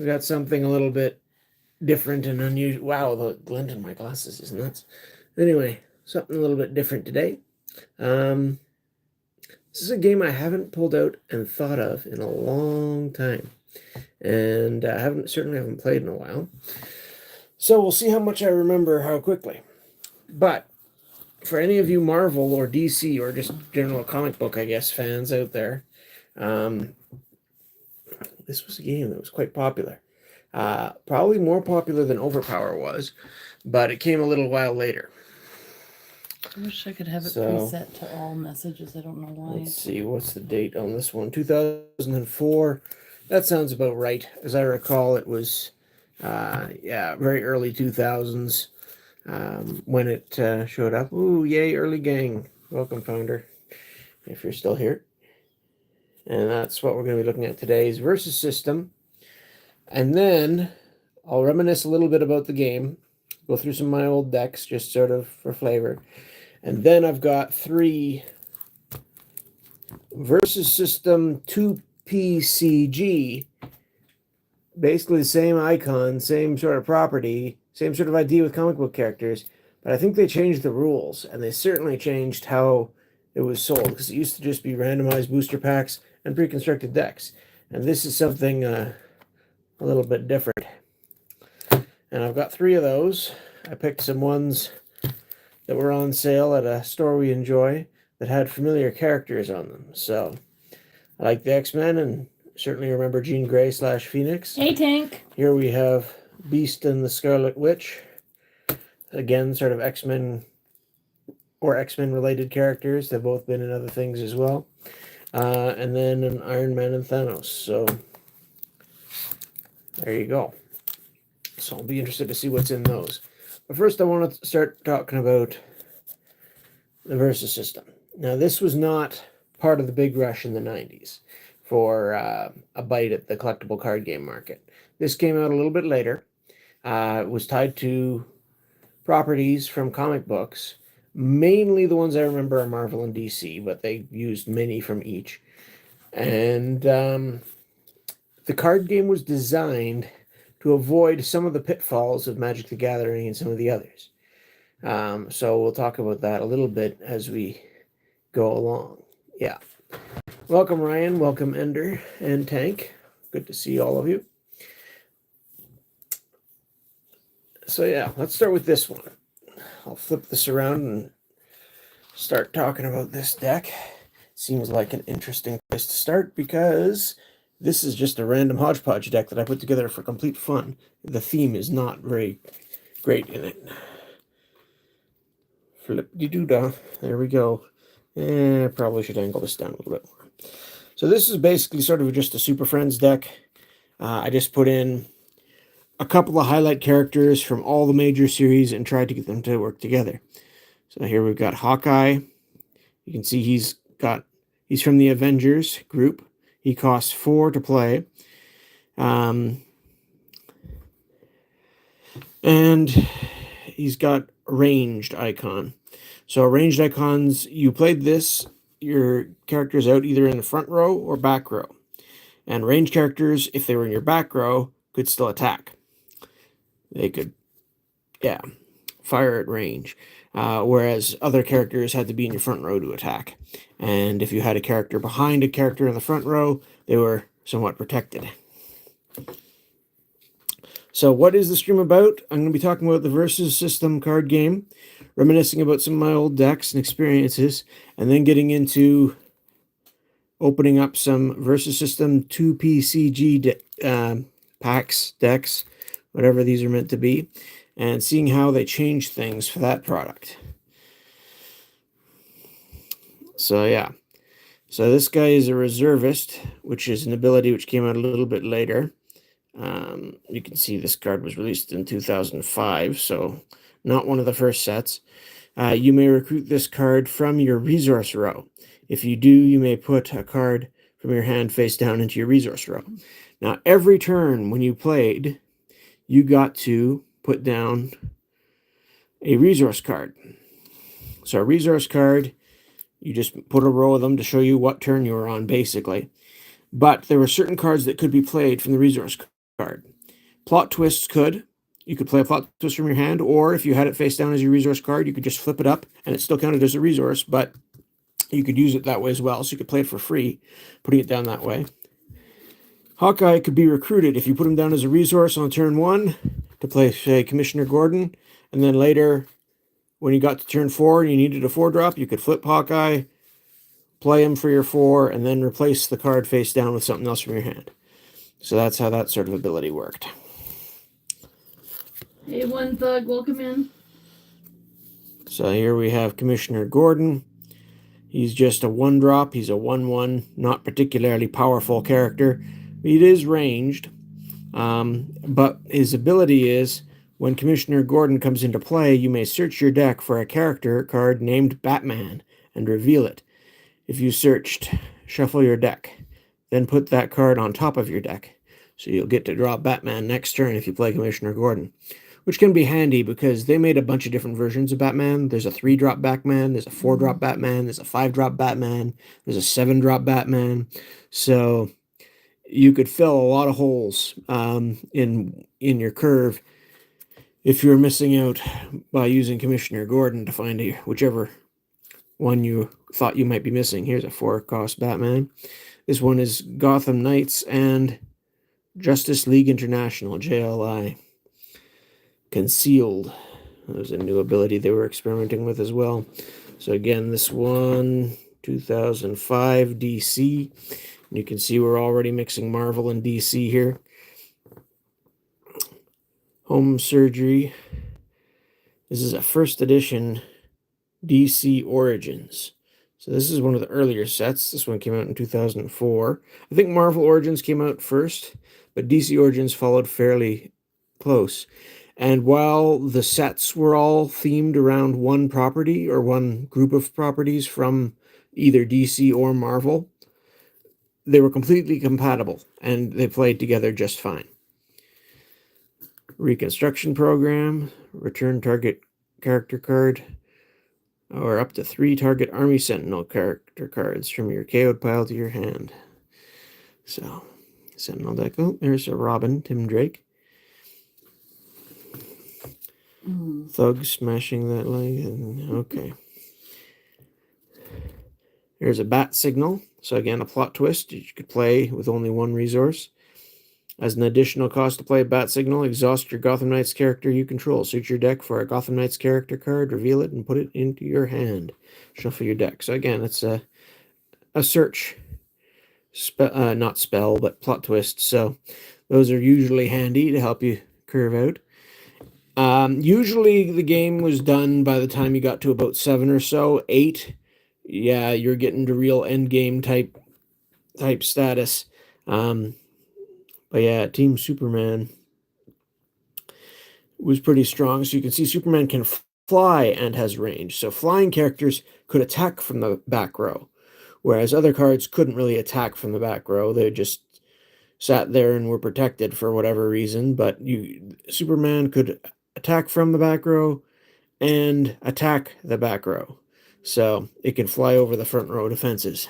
we've got something a little bit different and unusual. Wow, the glint in my glasses is nuts. Anyway, something a little bit different today. This is a game I haven't pulled out and thought of in a long time, and I certainly haven't played in a while. So we'll see how much I remember how quickly. But for any of you Marvel or DC or just general comic book, I guess, fans out there, this was a game that was quite popular. Probably more popular than Overpower was, but it came a little while later. I wish I could have it preset to all messages. I don't know why. Let's see, what's the date on this one? 2004. That sounds about right. As I recall, it was, very early 2000s when it showed up. Ooh, yay, early gang. Welcome, founder, if you're still here. And that's what we're going to be looking at today's versus system. And then I'll reminisce a little bit about the game, go through some of my old decks, just sort of for flavor. And then I've got 3 versus system 2PCG, basically the same icon, same sort of property, same sort of idea with comic book characters, but I think they changed the rules, and they certainly changed how it was sold, because it used to just be randomized booster packs and pre-constructed decks. And this is something a little bit different. And I've got 3 of those. I picked some ones that were on sale at a store we enjoy that had familiar characters on them. So I like the X-Men and certainly remember Jean Grey / Phoenix. Hey, Tank. Here we have Beast and the Scarlet Witch. Again, sort of X-Men or X-Men related characters. They've both been in other things as well. And then an Iron Man and Thanos. So there you go. So I'll be interested to see what's in those. But first I want to start talking about the versus system. Now, this was not part of the big rush in the 90s for a bite at the collectible card game market. This came out a little bit later. It was tied to properties from comic books. Mainly the ones I remember are Marvel and DC, but they used many from each. And the card game was designed to avoid some of the pitfalls of Magic the Gathering and some of the others. So we'll talk about that a little bit as we go along. Yeah. Welcome, Ryan. Welcome, Ender and Tank. Good to see all of you. So yeah, let's start with this one. I'll flip this around and start talking about this deck. Seems like an interesting place to start because this is just a random hodgepodge deck that I put together for complete fun. The theme is not very great in it. Flip-de-doo-dah. There we go. Probably should angle this down a little bit more. So this is basically sort of just a Super Friends deck. I just put in a couple of highlight characters from all the major series and tried to get them to work together. So here we've got Hawkeye. You can see he's from the Avengers group. He costs 4 to play. And he's got ranged icon. So ranged icons, you played this, your character's out either in the front row or back row. And ranged characters, if they were in your back row, could still attack. They could, fire at range. Whereas other characters had to be in your front row to attack. And if you had a character behind a character in the front row, they were somewhat protected. So what is the stream about? I'm going to be talking about the versus system card game, reminiscing about some of my old decks and experiences, and then getting into opening up some versus system 2PCG packs, decks, whatever these are meant to be, and seeing how they change things for that product. So yeah. So this guy is a reservist, which is an ability which came out a little bit later. You can see this card was released in 2005, so not one of the first sets. You may recruit this card from your resource row. If you do, you may put a card from your hand face down into your resource row. Now, every turn when you played, you got to put down a resource card. So a resource card, you just put a row of them to show you what turn you were on, basically. But there were certain cards that could be played from the resource card. Plot twists could. You could play a plot twist from your hand, or if you had it face down as your resource card, you could just flip it up, and it still counted as a resource, but you could use it that way as well, so you could play it for free, putting it down that way. Hawkeye could be recruited if you put him down as a resource on turn 1 to play, say, Commissioner Gordon, and then later, when you got to turn 4 and you needed a 4-drop, you could flip Hawkeye, play him for your 4, and then replace the card face down with something else from your hand. So that's how that sort of ability worked. Hey, One Thug, welcome in. So here we have Commissioner Gordon. He's just a 1-drop. He's a 1/1, not particularly powerful character. It is ranged, but his ability is, when Commissioner Gordon comes into play, you may search your deck for a character card named Batman and reveal it. If you searched, shuffle your deck, then put that card on top of your deck. So you'll get to draw Batman next turn if you play Commissioner Gordon, which can be handy because they made a bunch of different versions of Batman. There's a 3-drop Batman, there's a 4-drop Batman, there's a 5-drop Batman, there's a 7-drop Batman. So you could fill a lot of holes in your curve if you're missing out by using Commissioner Gordon to find whichever one you thought you might be missing. Here's a 4-cost Batman. This one is Gotham Knights and Justice League International, JLI. Concealed. There's a new ability they were experimenting with as well. So again, this one, 2005 DC. And you can see we're already mixing Marvel and DC here. Home Surgery. This is a first edition DC Origins. So this is one of the earlier sets. This one came out in 2004. I think Marvel Origins came out first, but DC Origins followed fairly close. And while the sets were all themed around one property or one group of properties from either DC or Marvel, they were completely compatible and they played together just fine. Reconstruction program, return target character card, or up to 3 target Army Sentinel character cards from your KO'd pile to your hand. So, Sentinel deck. Oh, there's a Robin, Tim Drake. Thug smashing that leg. Okay. There's a bat signal. So again, a plot twist. You could play with only 1 resource. As an additional cost to play a bat signal, exhaust your Gotham Knights character you control. Search your deck for a Gotham Knights character card, reveal it, and put it into your hand. Shuffle your deck. So again, it's a search. Not spell, but plot twist. So those are usually handy to help you curve out. Usually the game was done by the time you got to about 7 or so. 8, yeah, you're getting to real end game type status. But yeah, Team Superman was pretty strong. So you can see Superman can fly and has range. So flying characters could attack from the back row, whereas other cards couldn't really attack from the back row. They just sat there and were protected for whatever reason. But Superman could attack from the back row and attack the back row. So it can fly over the front row defenses.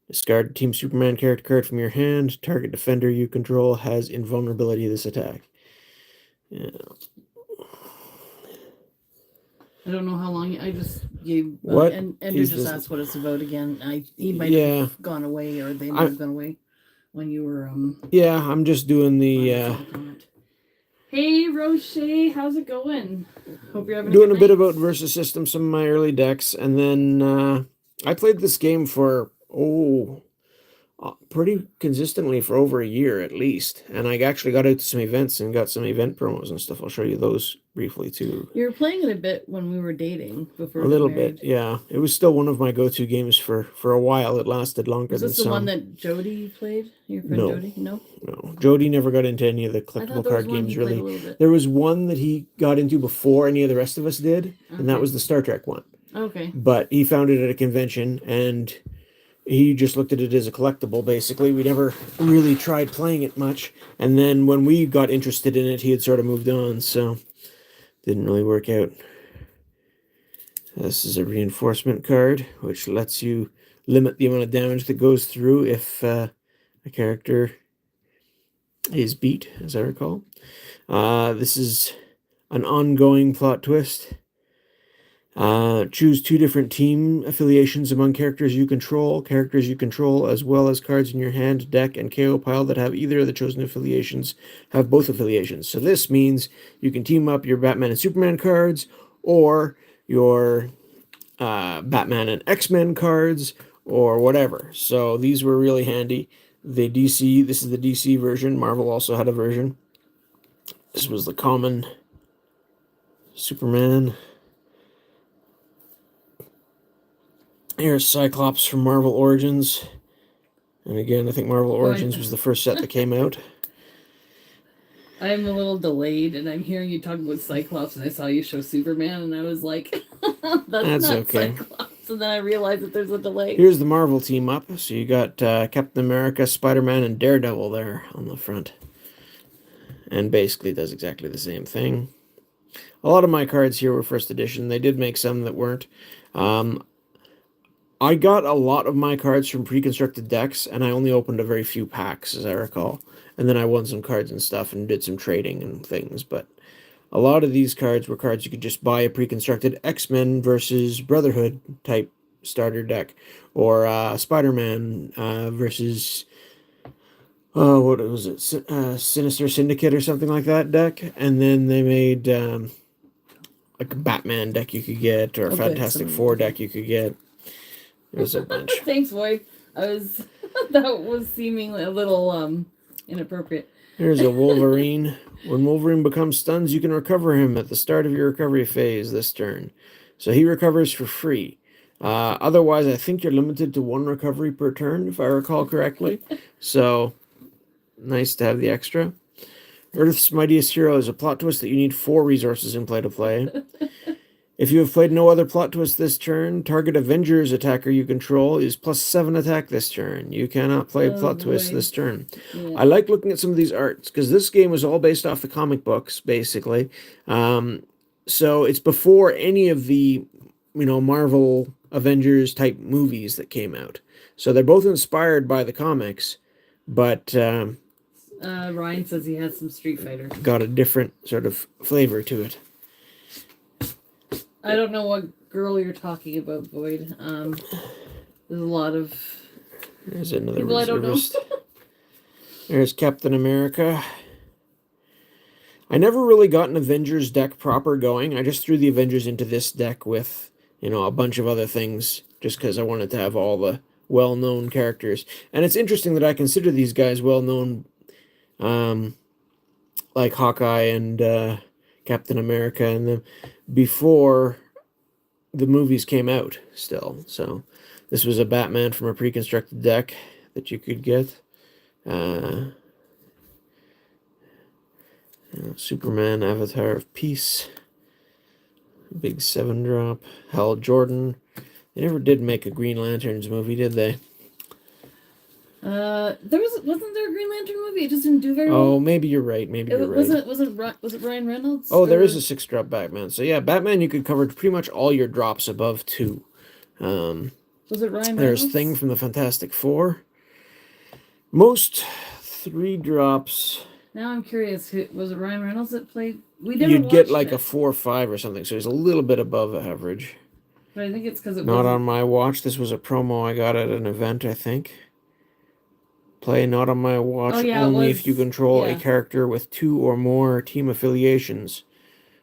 Discard Team Superman character card from your hand. Target defender you control has invulnerability to this attack. Yeah. I don't know how long. I just gave. What? And Andrew just asked what it's about again. He might have gone away, or they might have gone away when you were. Yeah, I'm just doing the. Hey Roche, how's it going? Hope you're having doing a bit about Versus System, some of my early decks, and then I played this game for pretty consistently for over a year at least, and I actually got out to some events and got some event promos and stuff. I'll show you those briefly too. You were playing it a bit when we were dating before. A little bit, yeah. It was still one of my go-to games for a while. It lasted longer than some. Is this the one that Jody played? Your friend Jody? No. Jody never got into any of the collectible card games really. There was one that he got into before any of the rest of us did, and that was the Star Trek one. Okay. But he found it at a convention and he just looked at it as a collectible, basically. We never really tried playing it much. And then when we got interested in it, he had sort of moved on, so didn't really work out. This is a reinforcement card, which lets you limit the amount of damage that goes through if a character is beat, as I recall. This is an ongoing plot twist. Choose 2 different team affiliations among characters you control. Characters you control, as well as cards in your hand, deck, and KO pile that have either of the chosen affiliations, have both affiliations. So this means you can team up your Batman and Superman cards, or your Batman and X-Men cards, or whatever. So these were really handy. This is the DC version. Marvel also had a version. This was the common Superman. Here's Cyclops from Marvel Origins. And again, I think Marvel Origins was the first set that came out. I'm a little delayed, and I'm hearing you talk about Cyclops, and I saw you show Superman, and I was like, that's not okay. Cyclops. And then I realized that there's a delay. Here's the Marvel team up. So you got Captain America, Spider-Man, and Daredevil there on the front. And basically does exactly the same thing. A lot of my cards here were first edition. They did make some that weren't. I got a lot of my cards from pre-constructed decks, and I only opened a very few packs, as I recall. And then I won some cards and stuff and did some trading and things. But a lot of these cards were cards you could just buy a pre-constructed XMen versus Brotherhood type starter deck. Or Spider-Man versus... what was it? Sinister Syndicate or something like that deck. And then they made like a Batman deck you could get, or a Fantastic Four deck you could get. There's a bunch. Thanks, boy. That was seemingly a little inappropriate. Here's a Wolverine. When Wolverine becomes stunned, you can recover him at the start of your recovery phase this turn. So he recovers for free. Otherwise, I think you're limited to 1 recovery per turn, if I recall correctly. So, nice to have the extra. Earth's Mightiest Hero is a plot twist that you need 4 resources in play to play. If you have played no other plot twist this turn, target Avengers attacker you control is +7 attack this turn. You cannot play plot twist this turn. Yeah. I like looking at some of these arts, because this game was all based off the comic books, basically. So it's before any of the, Marvel Avengers type movies that came out. So they're both inspired by the comics, but Ryan says he has some Street Fighter. Got a different sort of flavor to it. I don't know what girl you're talking about, Boyd. There's a lot of... There's another people reservist. There's Captain America. I never really got an Avengers deck proper going. I just threw the Avengers into this deck with, a bunch of other things, just because I wanted to have all the well-known characters. And it's interesting that I consider these guys well-known, like Hawkeye and Captain America and them, before the movies came out still. So this was a Batman from a pre-constructed deck that you could get. Superman, Avatar of Peace. Big 7-drop. Hal Jordan. They never did make a Green Lanterns movie, did they? Wasn't there a Green Lantern movie? It just didn't do very well. Oh, maybe you're right. Was it Ryan Reynolds? Oh, there is a 6-drop Batman. So yeah, Batman you could cover pretty much all your drops above 2. Was it Ryan Reynolds? There's Thing from the Fantastic Four. Most 3 drops. Now I'm curious. Was it Ryan Reynolds that played? You'd get like a 4 or 5 or something. So he's a little bit above average. But I think it's because it not on my watch. This was a promo I got at an event, I think. Play not on my watch only if you control a character with 2 or more team affiliations.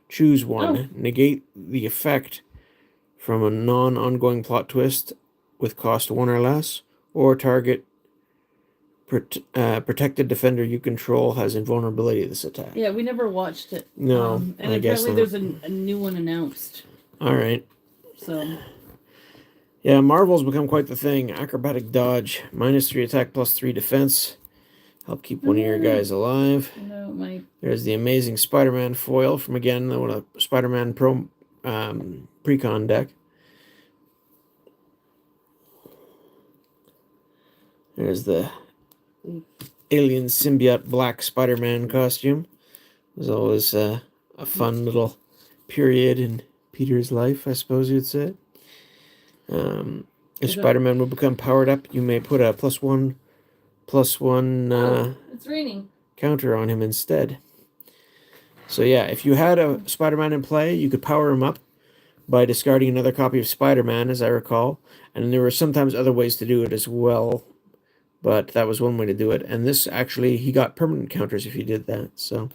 Choose one. Negate the effect from a non-ongoing plot twist with cost 1 or less, or target protected defender you control has invulnerability to this attack. Yeah, we never watched it. No, and apparently there's a new one announced. All right. So... Yeah, Marvel's become quite the thing. Acrobatic dodge, -3 attack, +3 defense. Help keep one of your guys alive. There's the amazing Spider-Man foil from, again, the Spider-Man Pro Precon deck. There's the alien symbiote black Spider-Man costume. It was always a fun little period in Peter's life, I suppose you'd say. If Spider-Man will become powered up, you may put a +1. it's raining. counter on him instead. So yeah, if you had a Spider-Man in play, you could power him up by discarding another copy of Spider-Man, as I recall. And there were sometimes other ways to do it as well, but that was one way to do it. And this actually, he got permanent counters if you did that. So,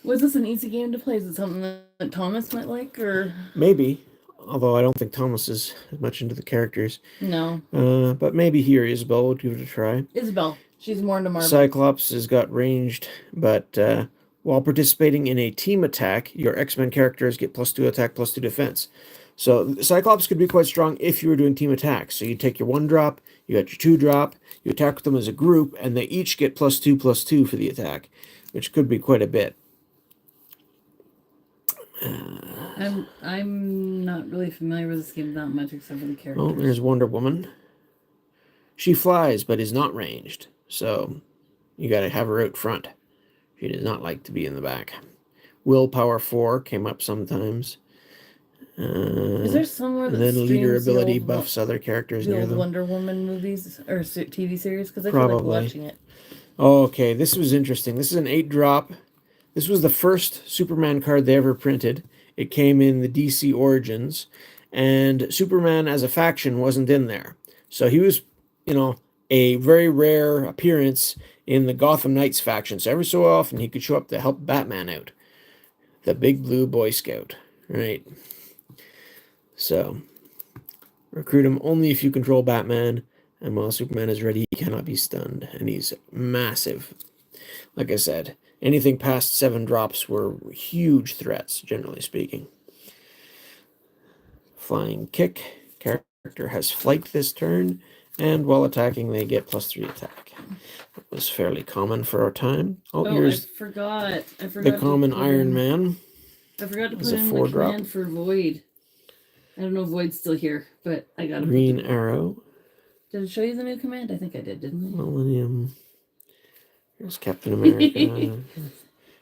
was this an easy game to play? Is it something that Thomas might like, or maybe? Although I don't think Thomas is much into the characters. No. But maybe he or Isabel would give it a try. Isabel. She's more into Marvel. Cyclops has got ranged, but while participating in a team attack, your X-Men characters get +2 attack, +2 defense. So Cyclops could be quite strong if you were doing team attacks. So you take your 1 drop, you got your 2 drop, you attack with them as a group, and they each get +2/+2 for the attack, which could be quite a bit. I'm not really familiar with this game that much except for the characters. Oh, there's Wonder Woman. She flies, but is not ranged, so you got to have her out front. She does not like to be in the back. Willpower 4 came up sometimes. Is there somewhere that then leader ability old, buffs other characters the near old them? Wonder Woman movies or TV series? Because I feel like watching it. Oh, okay, this was interesting. This is an 8 drop. This was the first Superman card they ever printed. It came in the DC Origins, and Superman as a faction wasn't in there. So he was, a very rare appearance in the Gotham Knights faction. So every so often he could show up to help Batman out. The big blue Boy Scout, right? So recruit him only if you control Batman, and while Superman is ready, he cannot be stunned, and he's massive. Like I said, anything past 7 drops were huge threats, generally speaking. Flying kick. Character has flight this turn, and while attacking, they get +3 attack. It was fairly common for our time. Here's I forgot the common Iron Man. I forgot to put in the command for Void. I don't know if Void's still here, but I got Green Arrow. Did it show you the new command? I think I did, didn't it? Millennium. Here's Captain America. Even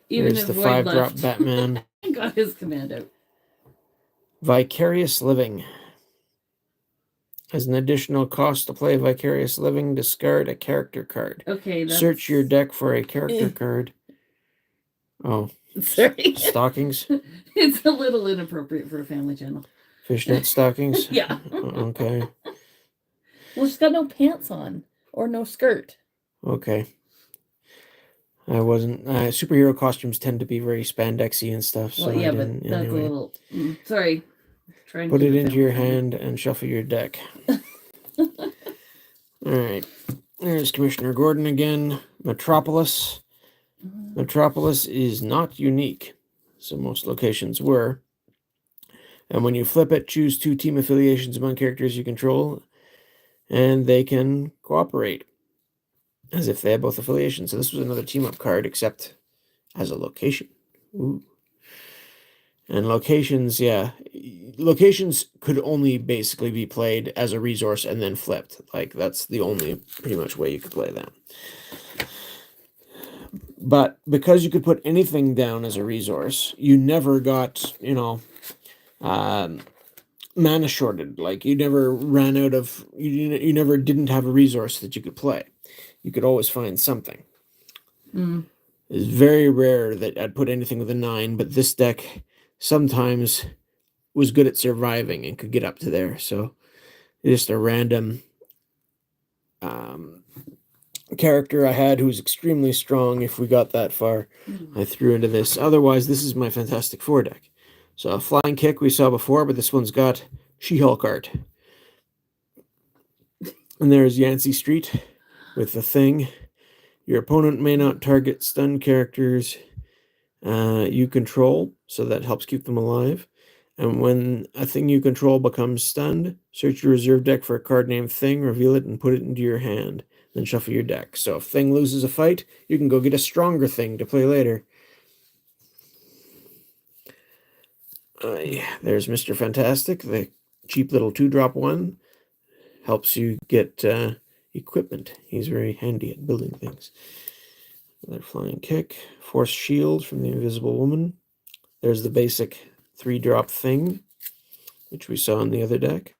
Here's the 5-drop Batman. I got his command out. Vicarious Living. As an additional cost to play Vicarious Living, discard a character card. Okay, search your deck for a character card. Oh. Sorry. Stockings? It's a little inappropriate for a family channel. Fishnet stockings? Yeah. Okay. Well, she's got no pants on. Or no skirt. Okay. I wasn't... superhero costumes tend to be very spandexy and stuff. So well, yeah, but that's anyway. A little... sorry. Put it into your hand and shuffle your deck. Alright. There's Commissioner Gordon again. Metropolis. Metropolis is not unique. So most locations were. And when you flip it, choose 2 team affiliations among characters you control, and they can cooperate as if they had both affiliations. So this was another team-up card, except as a location. Ooh. And locations, yeah. Locations could only basically be played as a resource and then flipped. Like, that's the only pretty much way you could play them. But because you could put anything down as a resource, you never got, mana shorted. Like, you never ran out of... You never didn't have a resource that you could play. You could always find something. It's very rare that I'd put anything with a 9, but this deck sometimes was good at surviving and could get up to there. So just a random character I had who was extremely strong. If we got that far, I threw into this. Otherwise, this is my Fantastic Four deck. So a flying kick we saw before, but this one's got She-Hulk art. And there's Yancey Street with the Thing. Your opponent may not target stun characters you control, so that helps keep them alive. And when a thing you control becomes stunned, search your reserve deck for a card named Thing, reveal it, and put it into your hand. Then shuffle your deck. So if Thing loses a fight, you can go get a stronger Thing to play later. There's Mr. Fantastic, the cheap little 2-drop one. Helps you get equipment. He's very handy at building things. Another flying kick. Force shield from the Invisible Woman. There's the basic 3-drop Thing, which we saw in the other deck.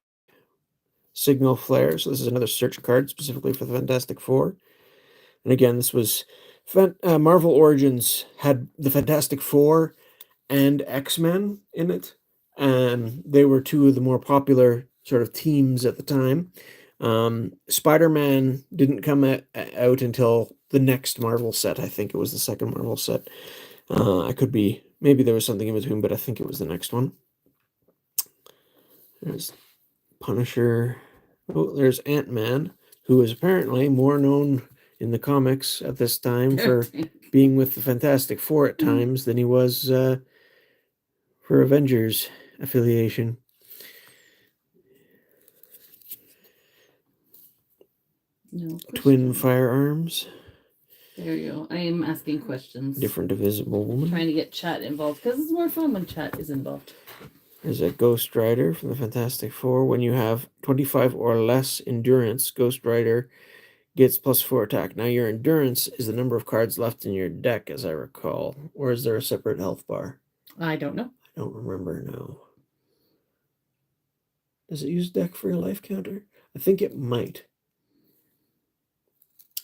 Signal Flare. So this is another search card specifically for the Fantastic Four. And again, this was Marvel Origins had the Fantastic Four and X-Men in it, and they were two of the more popular sort of teams at the time. Spider-Man didn't come out until the next Marvel set. I think it was the second Marvel set. I could be, maybe there was something in between, but I think it was the next one. There's Punisher. Oh, there's Ant-Man, who is apparently more known in the comics at this time for being with the Fantastic Four at times than he was for Avengers affiliation. No Twin firearms. There you go. I am asking questions. Different Invisible Woman. Trying to get chat involved because it's more fun when chat is involved. There's a Ghost Rider from the Fantastic Four. When you have 25 or less endurance, Ghost Rider gets +4 attack. Now your endurance is the number of cards left in your deck, as I recall. Or is there a separate health bar? I don't know. I don't remember now. Does it use deck for your life counter? I think it might.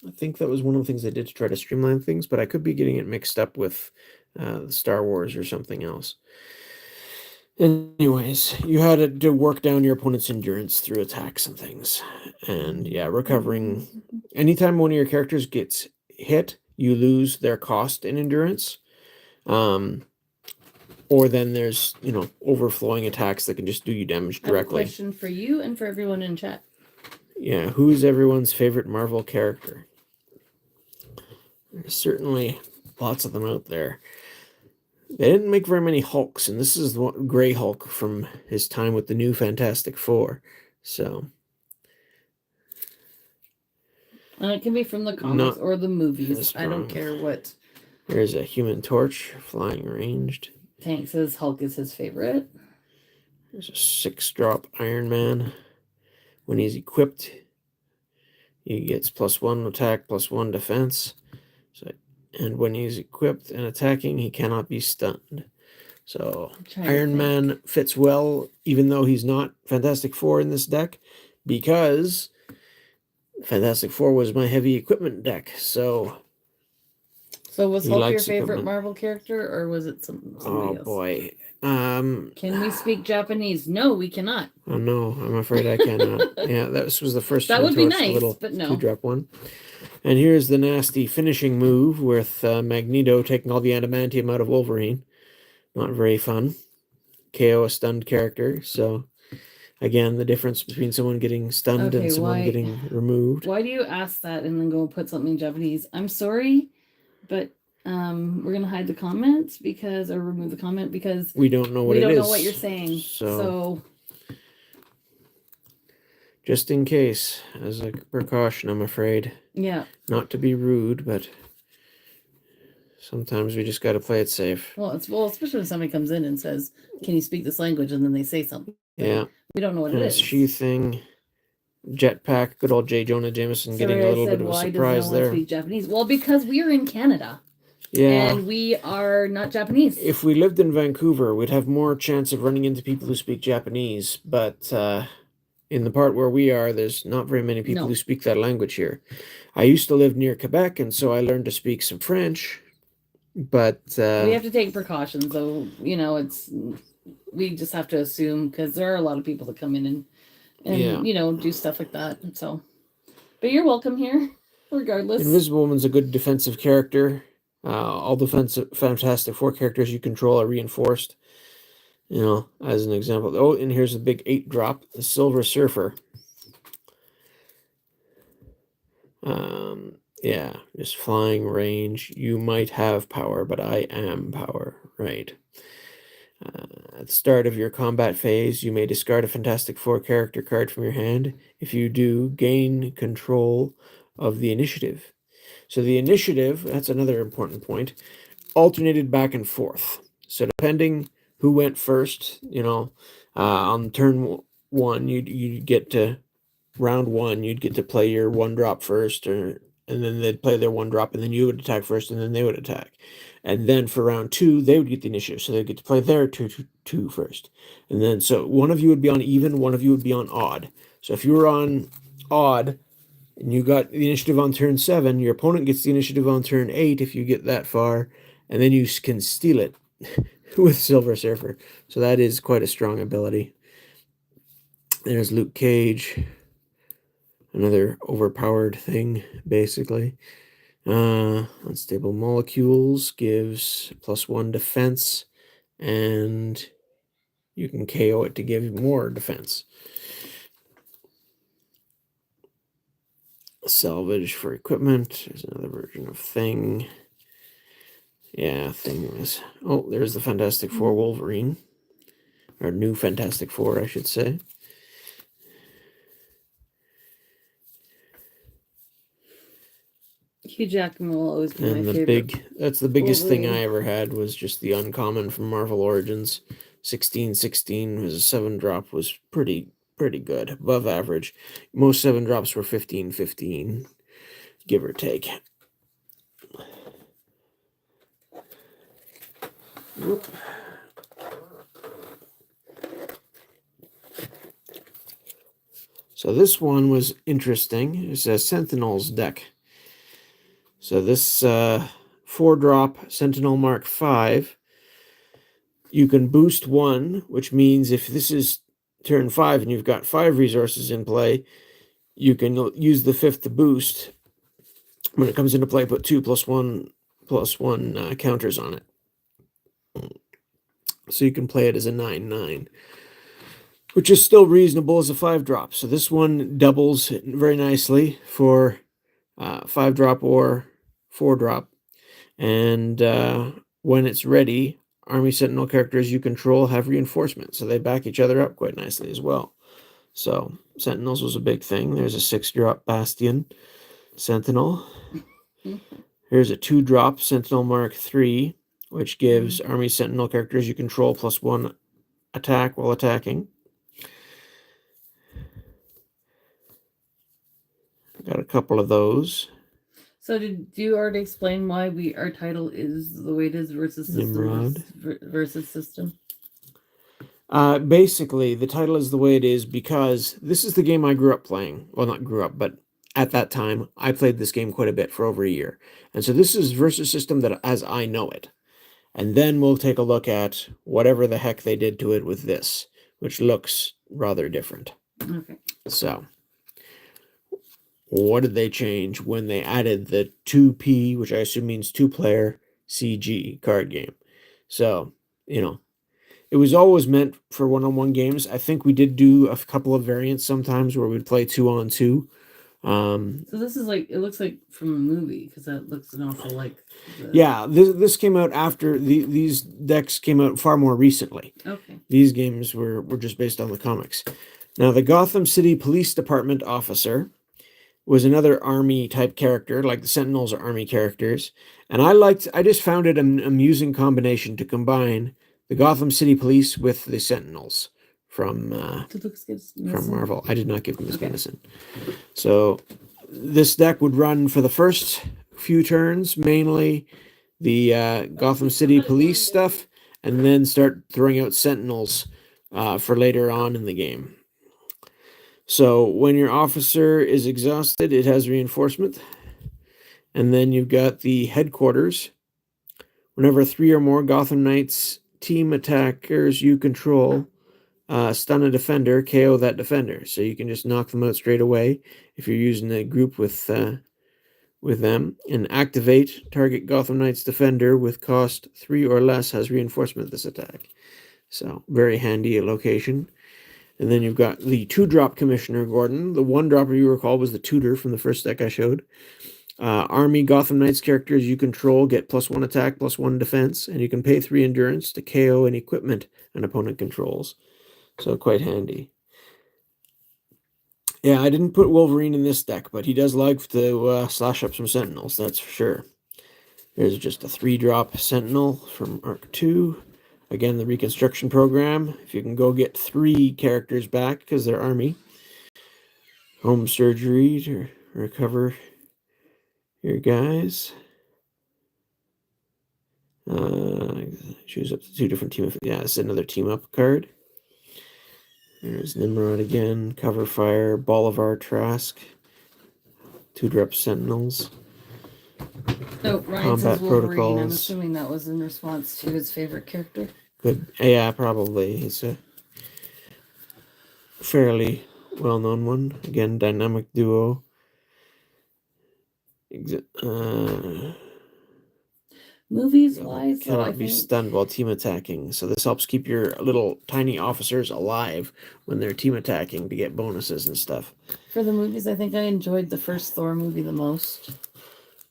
I think that was one of the things they did to try to streamline things, but I could be getting it mixed up with Star Wars or something else. Anyways, you had to work down your opponent's endurance through attacks and things. And yeah, recovering. Anytime one of your characters gets hit, you lose their cost in endurance. Or then there's, overflowing attacks that can just do you damage directly. I have a question for you and for everyone in chat. Yeah, who's everyone's favorite Marvel character? There's certainly lots of them out there. They didn't make very many Hulks, and this is the Gray Hulk from his time with the new Fantastic Four. So, and it can be from the comics or the movies. I don't care what. There's a Human Torch, flying ranged. Tank says Hulk is his favorite. There's a 6-drop Iron Man. When he's equipped, he gets +1 attack, +1 defense. And when he's equipped and attacking, he cannot be stunned. So Iron Man fits well, even though he's not Fantastic Four in this deck, because Fantastic Four was my heavy equipment deck. So was Hulk your favorite Marvel character, or was it somebody else? Oh boy. Can we speak Japanese? No, we cannot. Oh no, I'm afraid I cannot. Yeah, this was the first. That would be nice, but no. 2-drop one. And here's the nasty finishing move with Magneto taking all the adamantium out of Wolverine. Not very fun. KO a stunned character. So, again, the difference between someone getting stunned and someone getting removed. Why do you ask that and then go put something in Japanese? I'm sorry, but we're going to hide the comment or remove the comment because we don't know what we don't know what you're saying. So just in case, as a precaution, I'm afraid. Yeah. Not to be rude, but sometimes we just got to play it safe. Well, especially when somebody comes in and says, "Can you speak this language?" and then they say something. Yeah. We don't know what it is. Sheathing, jetpack, good old J. Jonah Jameson getting a little bit of a surprise there. Speak Japanese? Well, because we are in Canada. Yeah. And we are not Japanese. If we lived in Vancouver, we'd have more chance of running into people who speak Japanese, but in the part where we are, there's not very many people who speak that language here. I used to live near Quebec, and so I learned to speak some French, but we have to take precautions, though. We just have to assume, because there are a lot of people that come in and do stuff like that. And so, but you're welcome here, regardless. Invisible Woman's a good defensive character. All defensive Fantastic Four characters you control are reinforced. As an example. Oh, and here's a big 8-drop, the Silver Surfer. Yeah, just flying range. You might have power, but I am power, right? At the start of your combat phase, you may discard a Fantastic Four character card from your hand. If you do, gain control of the initiative. So the initiative, that's another important point, alternated back and forth. So depending who went first, on turn 1, you'd get to round 1, you'd get to play your 1-drop first, and then they'd play their 1-drop, and then you would attack first, and then they would attack. And then for round 2, they would get the initiative, so they'd get to play their 2 first. And then, so one of you would be on even, one of you would be on odd. So if you were on odd, and you got the initiative on turn 7, your opponent gets the initiative on turn 8 if you get that far, and then you can steal it with Silver Surfer. So that is quite a strong ability. There's Luke Cage, another overpowered thing, basically. Unstable Molecules gives +1 defense, and you can KO it to give more defense. Salvage for equipment. There's another version of Thing. Yeah, Thing was... Oh, there's the Fantastic Four Wolverine. Or new Fantastic Four, I should say. Hugh Jackman will always be And my the favorite. that's the biggest Wolverine. thing I ever had was just the uncommon from Marvel Origins. 1616 was a 7-drop, was pretty good, above average. Most 7-drops were 1515, give or take. Whoop. So this one was interesting. It's a Sentinels deck. So this 4-drop Sentinel Mark 5, you can boost 1, which means if this is turn 5 and you've got 5 resources in play, you can use the 5th to boost. When it comes into play, put 2 +1 counters on it. So you can play it as a 9/9, which is still reasonable as a 5-drop. So this one doubles very nicely for 5-drop or 4-drop. And when it's ready, Army Sentinel characters you control have reinforcement, so they back each other up quite nicely as well. So Sentinels was a big thing. There's a 6-drop Bastion Sentinel. Here's a 2-drop Sentinel Mark 3, which gives Army Sentinel characters you control +1 attack while attacking. Got a couple of those. So did you already explain why our title is the way it is versus system? Nimrod. Versus system? Basically, the title is the way it is because this is the game I grew up playing. Well, not grew up, but at that time, I played this game quite a bit for over a year. And so this is versus system that as I know it. And then we'll take a look at whatever the heck they did to it with this, which looks rather different. Okay. So, what did they change when they added the 2P, which I assume means 2-player CG card game? So, it was always meant for one-on-one games. I think we did do a couple of variants sometimes where we'd play 2-on-2. So this is like, it looks like from a movie because that looks an awful like. Yeah, this came out after these decks came out far more recently. Okay. These games were just based on the comics. Now, the Gotham City Police Department officer was another army type character, like the Sentinels are army characters, and I just found it an amusing combination to combine the Gotham City Police with the Sentinels from Marvel. I did not give him his medicine. So this deck would run for the first few turns, mainly the Gotham City Police stuff, and then start throwing out Sentinels for later on in the game. So when your officer is exhausted, it has reinforcement. And then you've got the headquarters. Whenever 3 or more Gotham Knights team attackers you control stun a defender, KO that defender. So you can just knock them out straight away if you're using a group with them. And activate target Gotham Knights defender with cost 3 or less has reinforcement this attack. So very handy location. And then you've got the 2-drop Commissioner Gordon. The 1-dropper you recall was the tutor from the first deck I showed. Army Gotham Knights characters you control get +1 attack, +1 defense, and you can pay 3 endurance to KO any equipment an opponent controls. So quite handy. Yeah, I didn't put Wolverine in this deck, but he does like to slash up some Sentinels, that's for sure. There's just a 3-drop Sentinel from Arc 2. Again, the Reconstruction Program. If you can go get 3 characters back because they're army. Home Surgery to recover your guys. Choose up to 2 different team. Yeah, it's another team up card. There's Nimrod again. Cover Fire. Bolivar Trask. 2-drop Sentinels. Oh, Ryan Combat says Wolverine. protocols. I'm assuming that was in response to his favorite character. Good. Yeah, probably. He's a fairly well-known one. Again, dynamic duo. Movies wise, though, I cannot be think stunned while team attacking. So this helps keep your little tiny officers alive when they're team attacking to get bonuses and stuff. for the movies, I think I enjoyed the first Thor movie the most.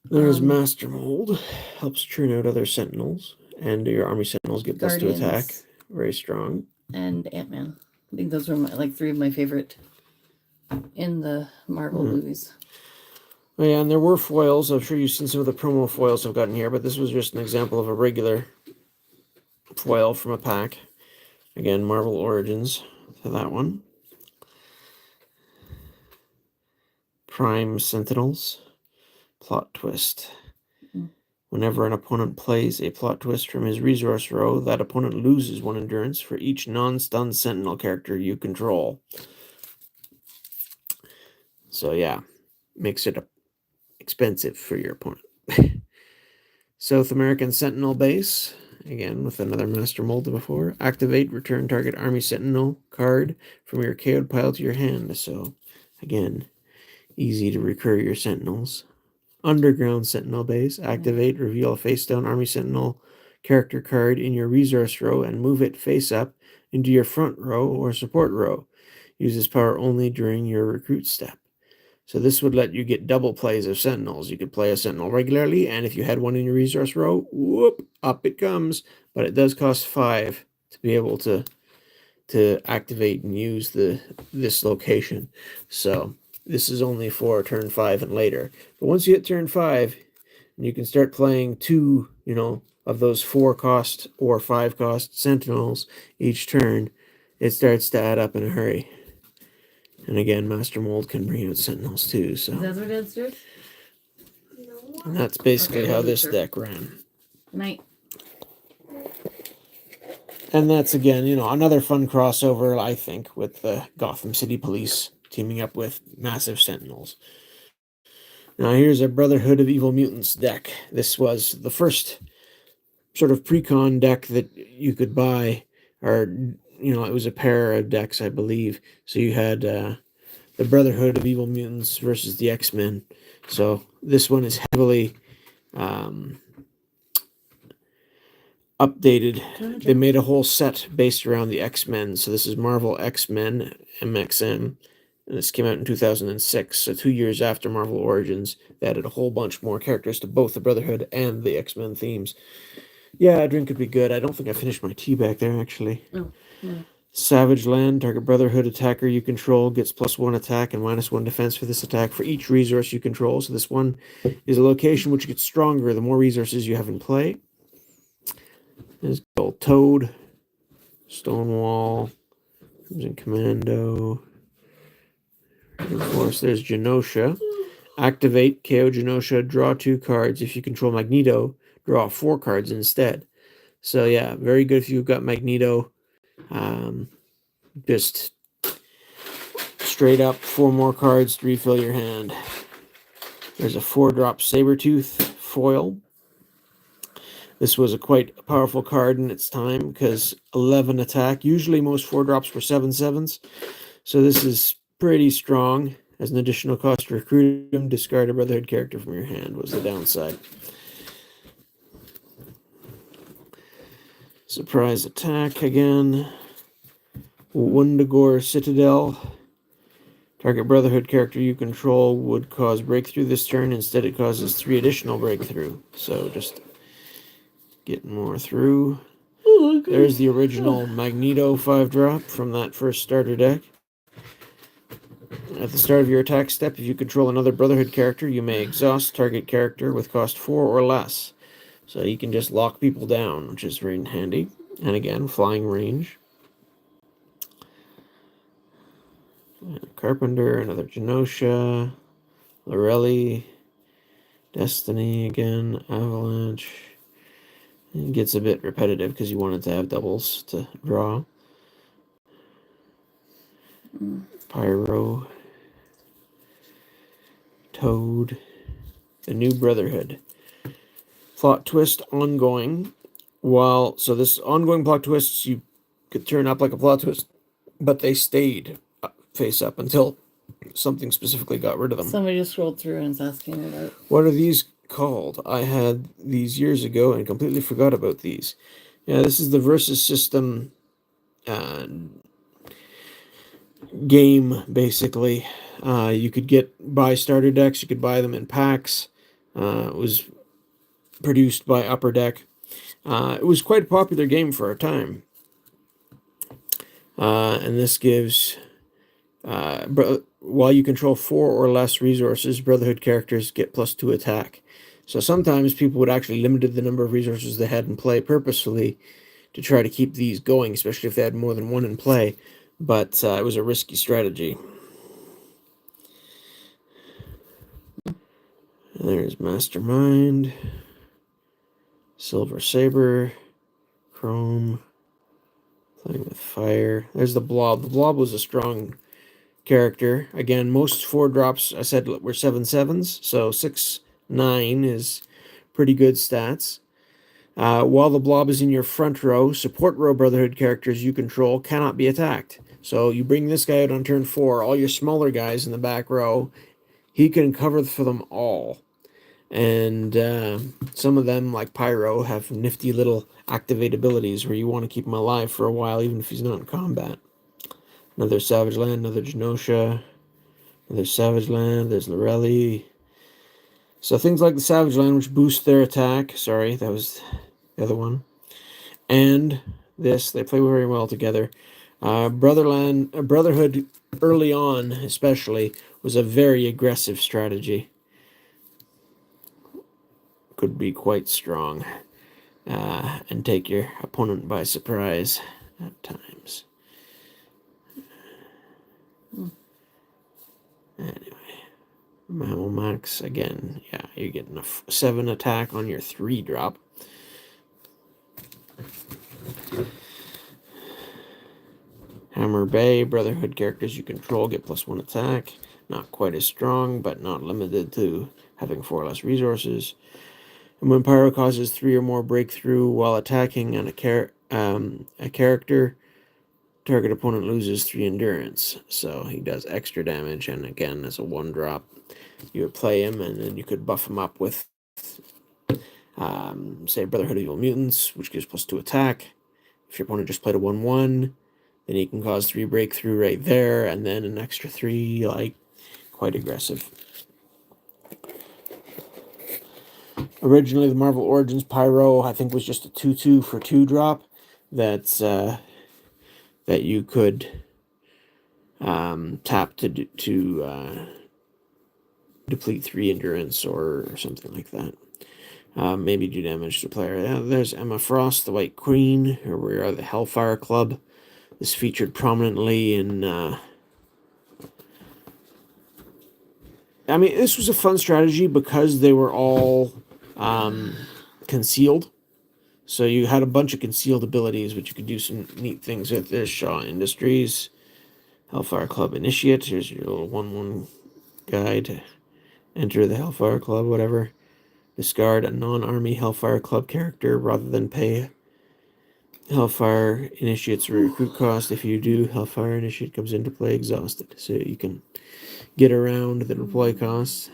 There's Master Mold. Helps churn out other Sentinels. And your Army Sentinels get plus 2 attack. Very strong. And Ant-Man. I think those were like 3 of my favorite in the Marvel movies. Oh, yeah, and there were foils. I'm sure you've seen some of the promo foils I've gotten here, but this was just an example of a regular foil from a pack. Again, Marvel Origins for that one. Prime Sentinels. Plot twist. Whenever an opponent plays a plot twist from his resource row, that opponent loses 1 endurance for each non-stunned Sentinel character you control. So yeah, makes it expensive for your opponent. South American Sentinel base, again with another Master Mold before. Activate, return target Army Sentinel card from your KO'd pile to your hand. So again, easy to recur your Sentinels. Underground Sentinel base, activate, reveal a face down Army Sentinel character card in your resource row and move it face up into your front row or support row. Use this power only during your recruit step. So this would let you get double plays of Sentinels. You could play a Sentinel regularly, and if you had one in your resource row, whoop, up it comes. But it does cost 5 to be able to activate and use this location. So this is only for turn 5 and later. But once you hit turn 5, you can start playing 2, of those 4 cost or 5 cost Sentinels each turn. It starts to add up in a hurry. And again, Master Mold can bring out Sentinels too. So Is that downstairs? And that's basically how this deck ran. Night. And that's, again, another fun crossover, I think, with the Gotham City Police teaming up with massive Sentinels. Now here's a Brotherhood of Evil Mutants deck. This was the first sort of pre-con deck that you could buy, or, it was a pair of decks, I believe. So you had the Brotherhood of Evil Mutants versus the X-Men. So this one is heavily updated. They made a whole set based around the X-Men. So this is Marvel X-Men, MXM. And this came out in 2006, so 2 years after Marvel Origins. They added a whole bunch more characters to both the Brotherhood and the X-Men themes. Yeah, a drink could be good. I don't think I finished my tea back there, actually. Oh, yeah. Savage Land, target Brotherhood attacker you control gets +1 attack and -1 defense for this attack for each resource you control. So this one is a location which gets stronger the more resources you have in play. There's Gold Toad, Stonewall, Crimson Commando. Of course, there's Genosha. Activate, KO Genosha, draw 2 cards. If you control Magneto, draw 4 cards instead. So yeah, very good if you've got Magneto. Just straight up 4 more cards to refill your hand. There's a 4-drop Sabretooth foil. This was a quite powerful card in its time because 11 attack. Usually most 4-drops were 7/7s. So this is pretty strong. As an additional cost to recruit him, discard a Brotherhood character from your hand was the downside. Surprise attack again. Wundagore Citadel. Target Brotherhood character you control would cause breakthrough this turn. Instead, it causes 3 additional breakthrough. So just get more through. There's the original Magneto 5-drop from that first starter deck. At the start of your attack step, if you control another Brotherhood character, you may exhaust target character with cost 4 or less. So you can just lock people down, which is very handy. And again, flying range. Carpenter, another Genosha, Lorelli, Destiny again, Avalanche. It gets a bit repetitive because you wanted to have doubles to draw. Pyro. Toad. The New Brotherhood. Plot twist ongoing. So this ongoing plot twists, you could turn up like a plot twist, but they stayed face up until something specifically got rid of them. Somebody just scrolled through and is asking about. What are these called? I had these years ago and completely forgot about these. Yeah, this is the versus system game, basically. You could buy starter decks. You could buy them in packs. It was produced by Upper Deck. It was quite a popular game for a time. And this gives... while you control 4 or less resources, Brotherhood characters get +2 attack. So sometimes people would actually limit the number of resources they had in play purposefully to try to keep these going, especially if they had more than one in play. But it was a risky strategy. And there's Mastermind, Silver Saber, Chrome, playing with fire. There's the Blob. The Blob was a strong character. Again, most 4-drops I said were 7/7s, so 6/9 is pretty good stats. While the Blob is in your front row, support row Brotherhood characters you control cannot be attacked. So you bring this guy out on turn 4, all your smaller guys in the back row, he can cover for them all. And some of them, like Pyro, have nifty little activate abilities where you want to keep him alive for a while, even if he's not in combat. Another Savage Land, another Genosha, another Savage Land, there's Lorelli. So things like the Savage Land, which boost their attack. Sorry, that was the other one. And this, they play very well together. Brotherhood, early on especially, was a very aggressive strategy. Could be quite strong. And take your opponent by surprise at times. Anyway, Mammal Max, again, yeah, you're getting a 7 attack on your 3-drop. Hammer Bay, Brotherhood characters you control get +1 attack. Not quite as strong, but not limited to having 4 less resources. And when Pyro causes 3 or more breakthrough while attacking on a character, target opponent loses 3 endurance. So he does extra damage, and again, as a 1-drop, you would play him, and then you could buff him up with, say, Brotherhood of Evil Mutants, which gives +2 attack. If your opponent just played a 1/1, then he can cause 3 breakthrough right there, and then an extra 3, like, quite aggressive. Originally, the Marvel Origins Pyro, I think, was just a 2/2 for 2-drop. That's that you could tap to deplete 3 endurance or something like that. Maybe do damage to the player. There's Emma Frost, the White Queen. Here we are, the Hellfire Club. This featured prominently in... I mean, this was a fun strategy because they were all concealed. So you had a bunch of concealed abilities, which you could do some neat things with. There's Shaw Industries, Hellfire Club Initiate. Here's your little 1/1 guide to enter the Hellfire Club, whatever. Discard a non-army Hellfire Club character rather than pay Hellfire Initiate's recruit cost. If you do, Hellfire Initiate comes into play exhausted. So you can get around the deploy costs.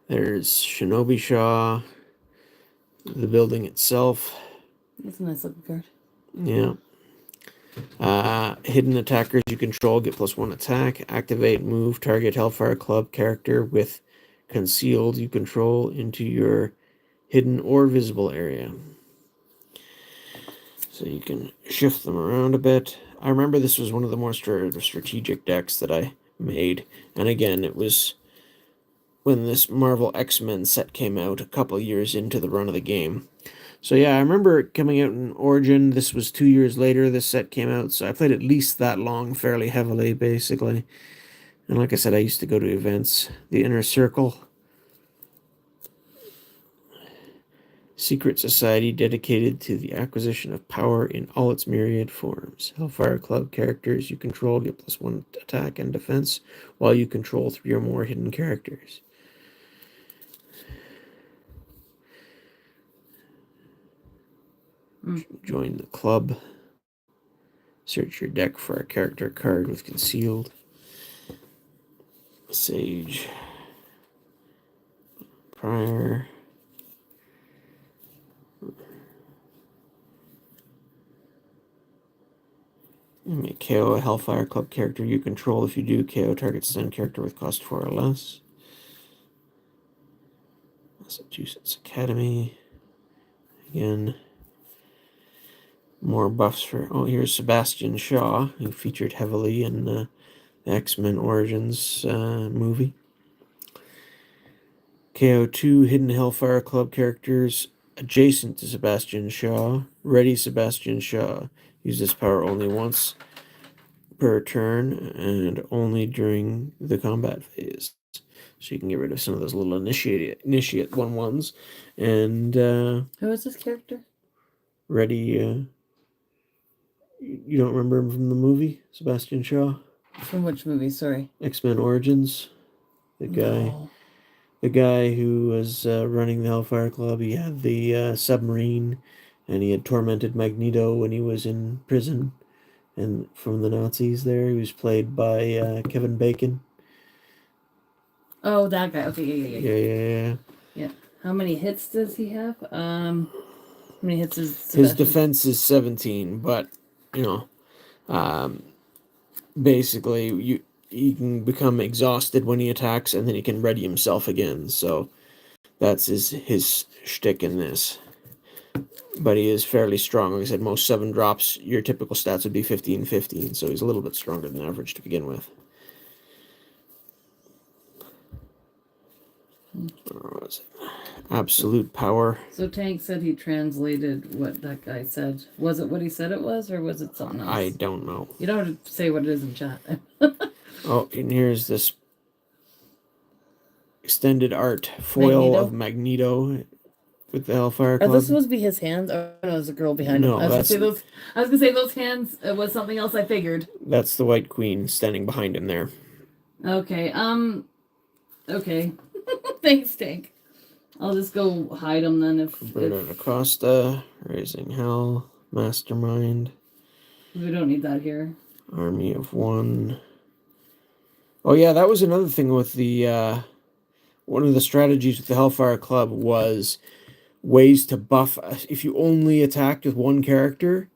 There's Shinobi Shaw, the building itself. That's a nice looking card. Yeah. Hidden attackers you control get +1 attack. Activate, move, target Hellfire Club character with concealed you control into your hidden or visible area. So you can shift them around a bit. I remember this was one of the more strategic decks that I made. And again, it was when this Marvel XMen set came out a couple years into the run of the game. So yeah, I remember it coming out in Origin. This was 2 years later this set came out, so I played at least that long fairly heavily, basically. And like I said, I used to go to events. The Inner Circle. secret society dedicated to the acquisition of power in all its myriad forms. Hellfire Club characters you control get +1 attack and defense, while you control 3 or more hidden characters. Join the club. Search your deck for a character card with concealed. Sage. Prior. You may KO a Hellfire Club character you control. If you do, KO target stun character with cost 4 or less. Massachusetts Academy. Again. More buffs for... Oh, here's Sebastian Shaw, who featured heavily in the X-Men Origins movie. KO 2 hidden Hellfire Club characters adjacent to Sebastian Shaw. Ready Sebastian Shaw. Use this power only once per turn and only during the combat phase. So you can get rid of some of those little initiate 1/1s. And who is this character? Ready. You don't remember him from the movie, Sebastian Shaw? From which movie? Sorry. X-Men Origins. The guy who was running the Hellfire Club. He had the submarine, and he had tormented Magneto when he was in prison, and from the Nazis. There, he was played by Kevin Bacon. Oh, that guy. Okay, yeah. How many hits does he have? How many hits is Sebastian? His defense is 17, but basically he can become exhausted when he attacks, and then he can ready himself again. So that's his shtick in this. But he is fairly strong. Like I said, most 7 drops, your typical stats would be 15-15, so he's a little bit stronger than average to begin with. What was it? Absolute power. So Tank said he translated what that guy said. Was it what he said it was, or was it something else? I don't know. You don't have to say what it is in chat. Oh, and here's this extended art foil of Magneto with the Hellfire Club. Are those supposed to be his hands? Oh, no, there's a girl behind him. I was gonna say those hands was something else I figured. That's the White Queen standing behind him there. Okay. Okay. Thanks, Tank. I'll just go hide them then. Roberto Acosta, Raising Hell, Mastermind. We don't need that here. Army of One. Oh yeah, that was another thing with the one of the strategies with the Hellfire Club was ways to buff. If you only attacked with one character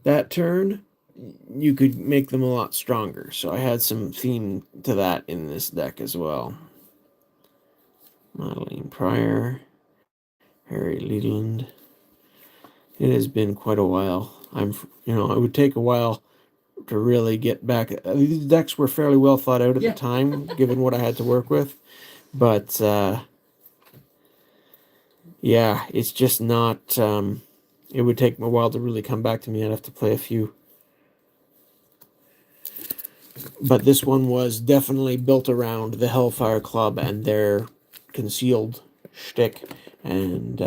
that turn, you could make them a lot stronger. So I had some theme to that in this deck as well. Madeline Pryor, Harry Leland. It has been quite a while. It would take a while to really get back. These decks were fairly well thought out at the time, given what I had to work with. But, it's just not... it would take a while to really come back to me. I'd have to play a few. But this one was definitely built around the Hellfire Club and their concealed shtick. And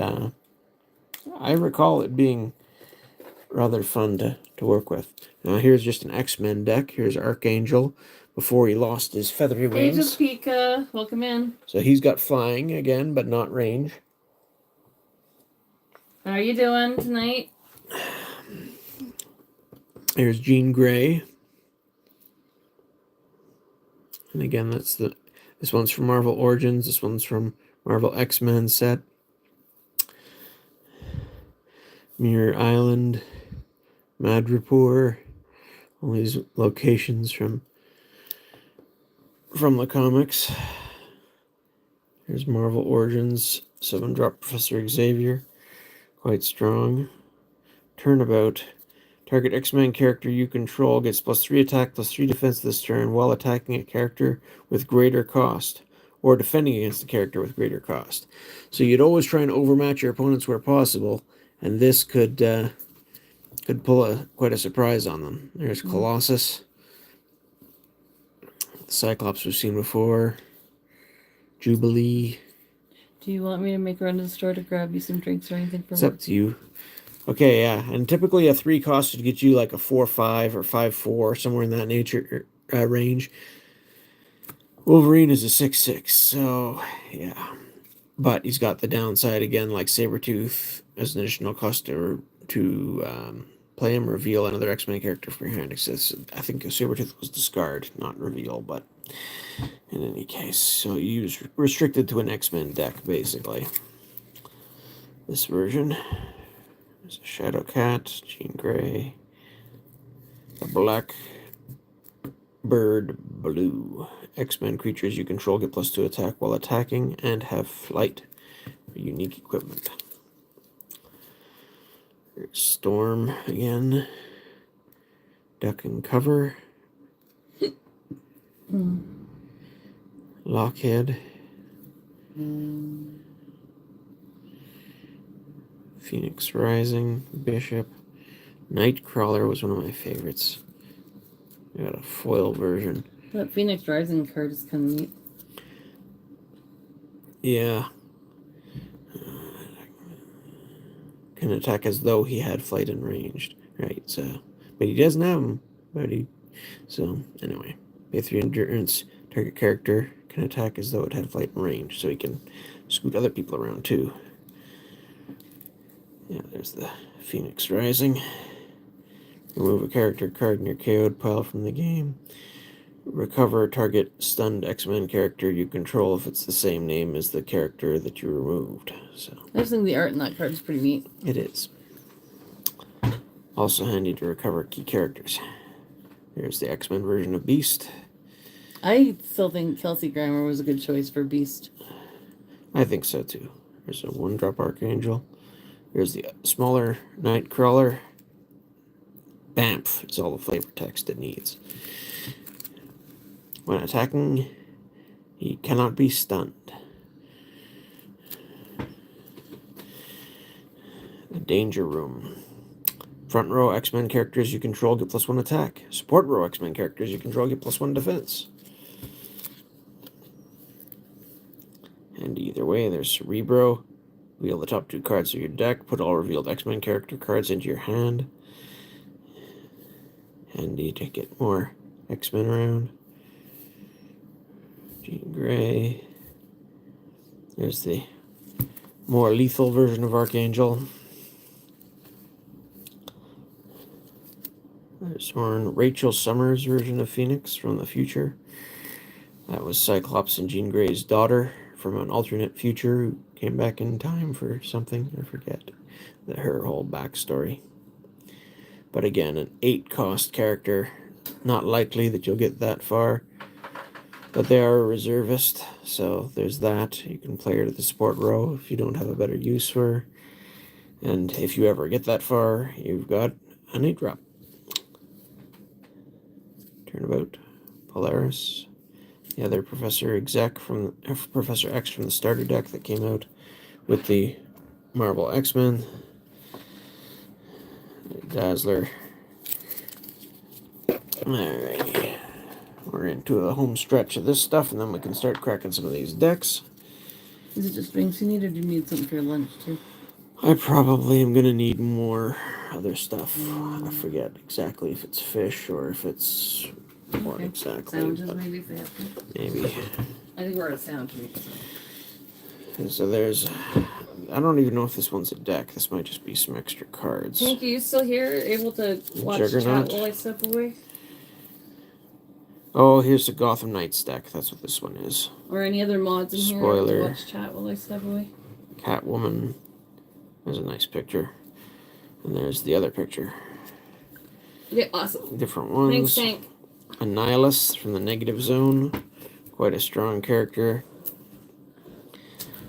I recall it being rather fun to work with. Now here's just an X-Men deck. Here's Archangel before he lost his feathery wings. Age of Pika, welcome in. So he's got flying again, but not range. How are you doing tonight? Here's Jean Grey. And again, this one's from Marvel Origins. This one's from Marvel X-Men set. Mirror Island, Madripoor, all these locations from the comics. Here's Marvel Origins, 7-drop Professor Xavier, quite strong. Turnabout, target X-Men character you control gets +3 attack, +3 defense this turn while attacking a character with greater cost, or defending against a character with greater cost. So you'd always try and overmatch your opponents where possible, and this could pull quite a surprise on them. There's Colossus, the Cyclops we've seen before, Jubilee. Do you want me to make a run to the store to grab you some drinks or anything for It's work? up to you. Okay, yeah. And typically a 3 cost would get you like a 4-5 or 5-4, somewhere in that nature range. Wolverine is a 6-6, so yeah. But he's got the downside again, like Sabretooth, as an additional cost to play him, reveal another X-Men character from your hand. I think Sabretooth was discard, not reveal, but in any case. So you restricted to an X-Men deck, basically. This version is a Shadow Cat, Jean Grey, a Black Bird Blue. X-Men creatures you control get +2 attack while attacking and have flight. Unique equipment. There's Storm again. Duck and Cover. Lockhead. Phoenix Rising. Bishop. Nightcrawler was one of my favorites. I got a foil version. That Phoenix Rising card is kind of neat. Yeah. Can attack as though he had flight and ranged. Right, so. But he doesn't have them. So, anyway. Pay 3 endurance. Target character can attack as though it had flight and range. So he can scoot other people around too. Yeah, there's the Phoenix Rising. Remove a character card in your KO'd pile from the game. Recover a target stunned X-Men character you control if it's the same name as the character that you removed. So I just think the art in that card is pretty neat. it is. Also handy to recover key characters. There's the X-Men version of Beast. I still think Kelsey Grammer was a good choice for Beast. I think so too. There's a 1-drop Archangel. There's the smaller Nightcrawler. BAMF is all the flavor text it needs. When attacking, he cannot be stunned. The Danger Room. Front row X-Men characters you control get +1 attack. Support row X-Men characters you control get +1 defense. And either way, there's Cerebro. Reveal the top 2 cards of your deck. Put all revealed X-Men character cards into your hand. Handy to get more X-Men around. Jean Grey. There's the more lethal version of Archangel. There's Rachel Summers' version of Phoenix from the future. That was Cyclops and Jean Grey's daughter from an alternate future who came back in time for something. I forget her whole backstory. But again, an 8-cost character. Not likely that you'll get that far. But they are a reservist, so there's that. You can play her to the support row if you don't have a better use for her. And if you ever get that far, you've got an 8-drop. Turnabout. Polaris. The other Professor X from the starter deck that came out with the Marvel X-Men. Dazzler. Alrighty. We're into the home stretch of this stuff, and then we can start cracking some of these decks. Is it just drinks you need, or do you need something for your lunch too? I probably am going to need more other stuff. I forget exactly if it's fish or if it's what exactly. Sandwiches maybe if they have to. Maybe. I think we're at a sandwich week. And so there's... I don't even know if this one's a deck. This might just be some extra cards. Hank, are you still here, able to watch Juggernaut. chat while I step away? Oh, here's the Gotham Knights deck. That's what this one is. Or any other mods in here Spoiler. able to watch chat while I step away? Catwoman. There's a nice picture. And there's the other picture. Okay, awesome. Different ones. Thanks, Hank. Annihilus from the Negative Zone. Quite a strong character.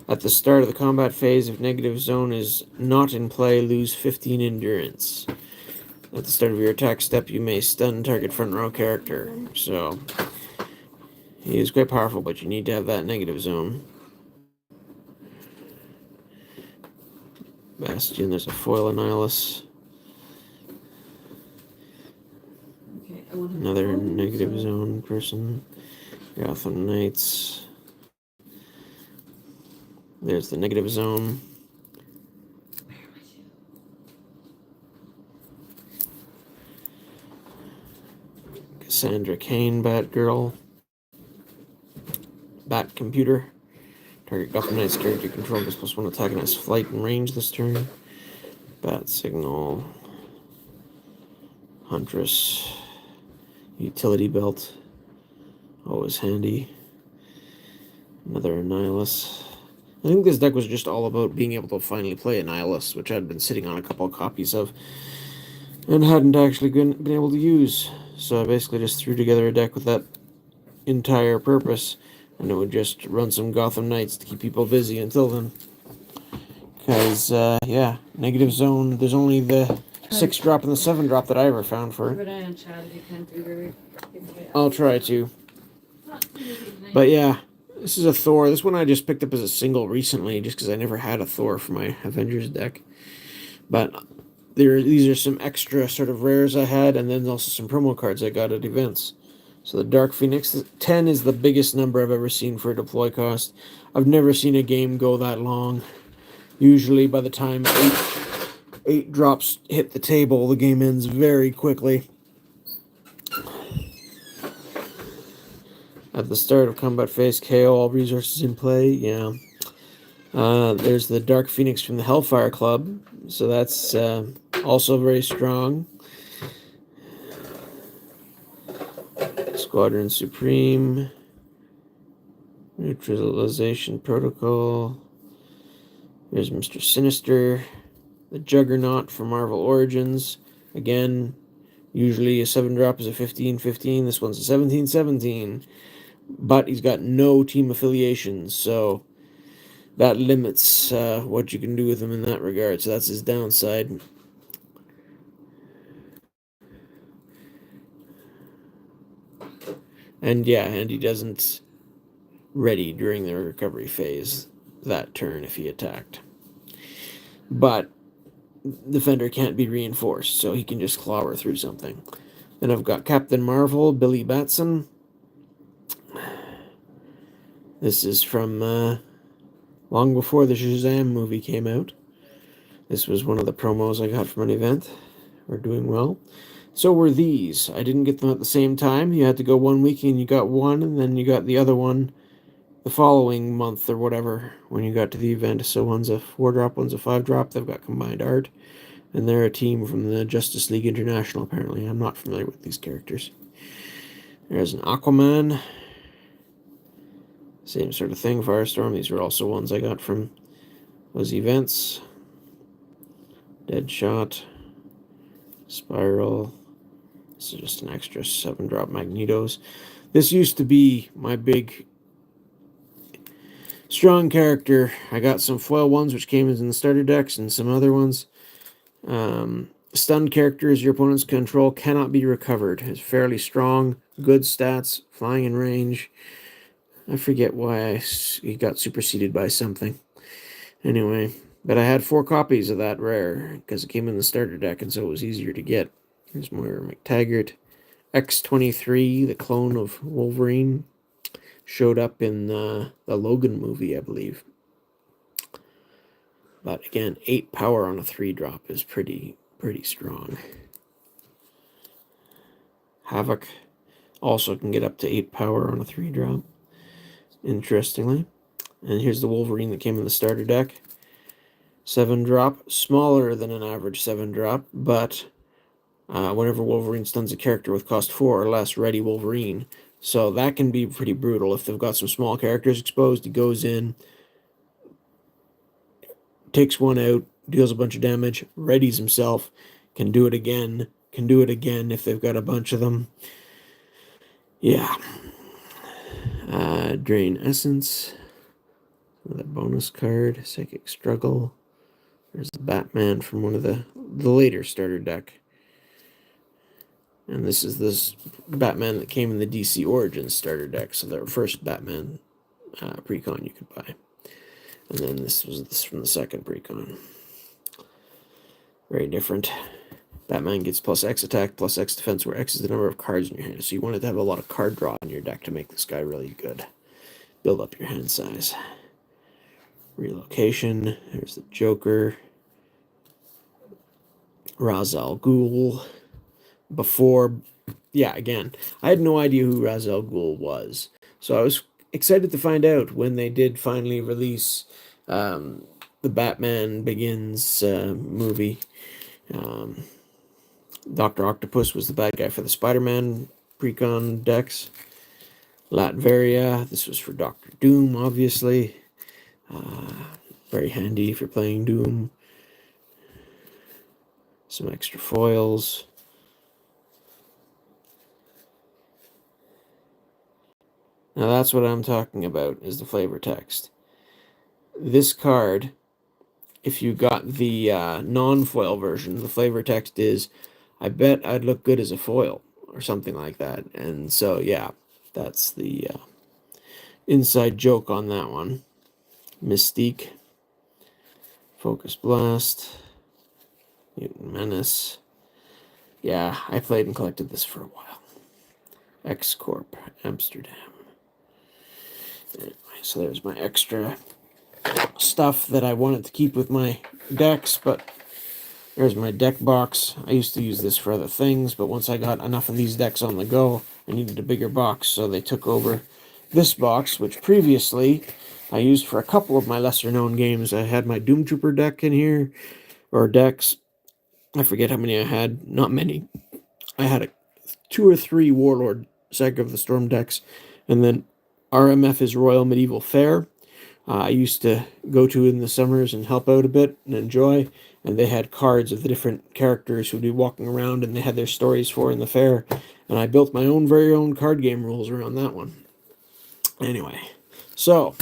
At the start of the combat phase, if Negative Zone is not in play, lose 15 endurance. At the start of your attack step, you may stun target front row character. So, he is quite powerful, but you need to have that Negative Zone. Bastion, there's a foil Annihilus. Okay, Another Negative Zone person. Gotham Knights. There's the negative zone. Cassandra Cain, Batgirl. Bat Computer. Target Gotham Knights character control gets +1 attack and has flight and range this turn. Bat Signal. Huntress. Utility Belt. Always handy. Another Annihilus. I think this deck was just all about being able to finally play Annihilus, which I'd been sitting on a couple of copies of and hadn't actually been able to use. So I basically just threw together a deck with that entire purpose, and it would just run some Gotham Knights to keep people busy until then. Because, yeah, negative zone, there's only the 6-drop and the 7-drop that I ever found for it. I'll try to. But yeah, this is a Thor. This one I just picked up as a single recently, just because I never had a Thor for my Avengers deck. But these are some extra sort of rares I had, and then also some promo cards I got at events. So the Dark Phoenix, 10 is the biggest number I've ever seen for a deploy cost. I've never seen a game go that long. Usually by the time 8 drops hit the table, the game ends very quickly. At the start of combat phase, KO all resources in play. Yeah. There's the Dark Phoenix from the Hellfire Club. So that's also very strong. Squadron Supreme. Neutralization Protocol. There's Mr. Sinister. The Juggernaut from Marvel Origins. Again, usually a 7-drop is a 15-15. This one's a 17-17. But he's got no team affiliations, so that limits what you can do with him in that regard. So that's his downside. And yeah, and he doesn't ready during the recovery phase that turn if he attacked. But Defender can't be reinforced, so he can just clobber through something. Then I've got Captain Marvel, Billy Batson. This is from long before the Shazam movie came out. This was one of the promos I got from an event. We're doing well. So were these. I didn't get them at the same time. You had to go 1 week and you got one, and then you got the other one the following month or whatever when you got to the event. So one's a 4-drop, one's a 5-drop. They've got combined art. And they're a team from the Justice League International, apparently. I'm not familiar with these characters. There's an Aquaman. Same sort of thing, Firestorm. These are also ones I got from those events. Deadshot. Spiral. This is just an extra 7-drop Magnetos. This used to be my big strong character. I got some foil ones, which came in the starter decks, and some other ones. Stunned characters your opponent's control cannot be recovered. It's fairly strong, good stats, flying in range. I forget why he got superseded by something. Anyway, but I had 4 copies of that rare because it came in the starter deck, and so it was easier to get. Here's Moira McTaggart. X-23, the clone of Wolverine, showed up in the Logan movie, I believe. But again, 8 power on a 3-drop is pretty strong. Havoc also can get up to 8 power on a 3-drop, interestingly. And here's the Wolverine that came in the starter deck. 7-drop, smaller than an average 7-drop, but whenever Wolverine stuns a character with cost 4 or less, ready Wolverine. So that can be pretty brutal. If they've got some small characters exposed, he goes in, takes one out, deals a bunch of damage, readies himself, can do it again if they've got a bunch of them. Yeah. Drain Essence. Another bonus card. Psychic Struggle. There's the Batman from one of the later starter deck. And this is this Batman that came in the DC Origins starter deck. So the first Batman precon you could buy. And then this from the second precon. Very different. Batman gets plus X attack, plus X defense, where X is the number of cards in your hand. So you wanted to have a lot of card draw in your deck to make this guy really good. Build up your hand size. Relocation. There's the Joker. Ra's al Ghul. Before, yeah, again, I had no idea who Ra's al Ghul was. So I was excited to find out when they did finally release the Batman Begins movie. Dr. Octopus was the bad guy for the Spider-Man Precon decks. Latveria, this was for Doctor Doom, obviously. Very handy if you're playing Doom. Some extra foils. Now that's what I'm talking about, is the flavor text. This card, if you got the non-foil version, the flavor text is, I bet I'd look good as a foil, or something like that. And so, yeah, that's the inside joke on that one. Mystique, Focus Blast, Mutant Menace. Yeah, I played and collected this for a while. X-Corp, Amsterdam. Anyway, so there's my extra stuff that I wanted to keep with my decks, but there's my deck box. I used to use this for other things, but once I got enough of these decks on the go, I needed a bigger box, so they took over this box, which previously I used for a couple of my lesser-known games. I had my Doom Trooper deck in here, or decks. I forget how many I had. Not many. I had 2 or 3 Warlord Saga of the Storm decks, and then RMF is Royal Medieval Fair. I used to go to in the summers and help out a bit and enjoy, and they had cards of the different characters who'd be walking around, and they had their stories for in the fair, and I built my own very own card game rules around that one. Anyway, so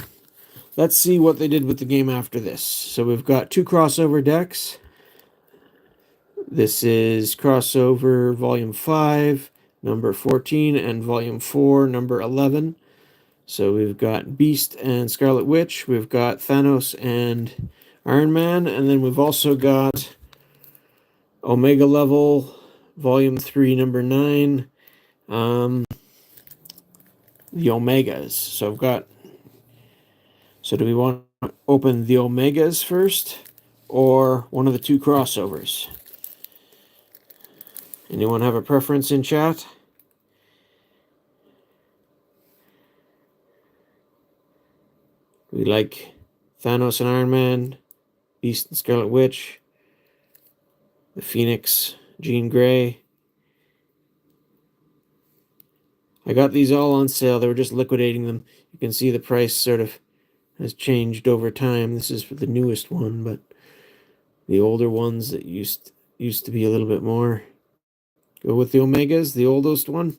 let's see what they did with the game after this. So we've got 2 crossover decks. This is crossover volume 5, number 14, and volume 4, number 11. So we've got Beast and Scarlet Witch. We've got Thanos and Iron Man. And then we've also got Omega Level, Volume 3, Number 9. The Omegas. So I've got... So do we want to open the Omegas first? Or one of the 2 crossovers? Anyone have a preference in chat? We like Thanos and Iron Man, Beast and Scarlet Witch, the Phoenix, Jean Grey. I got these all on sale. They were just liquidating them. You can see the price sort of has changed over time. This is for the newest one, but the older ones that used to be a little bit more. Go with the Omegas, the oldest one.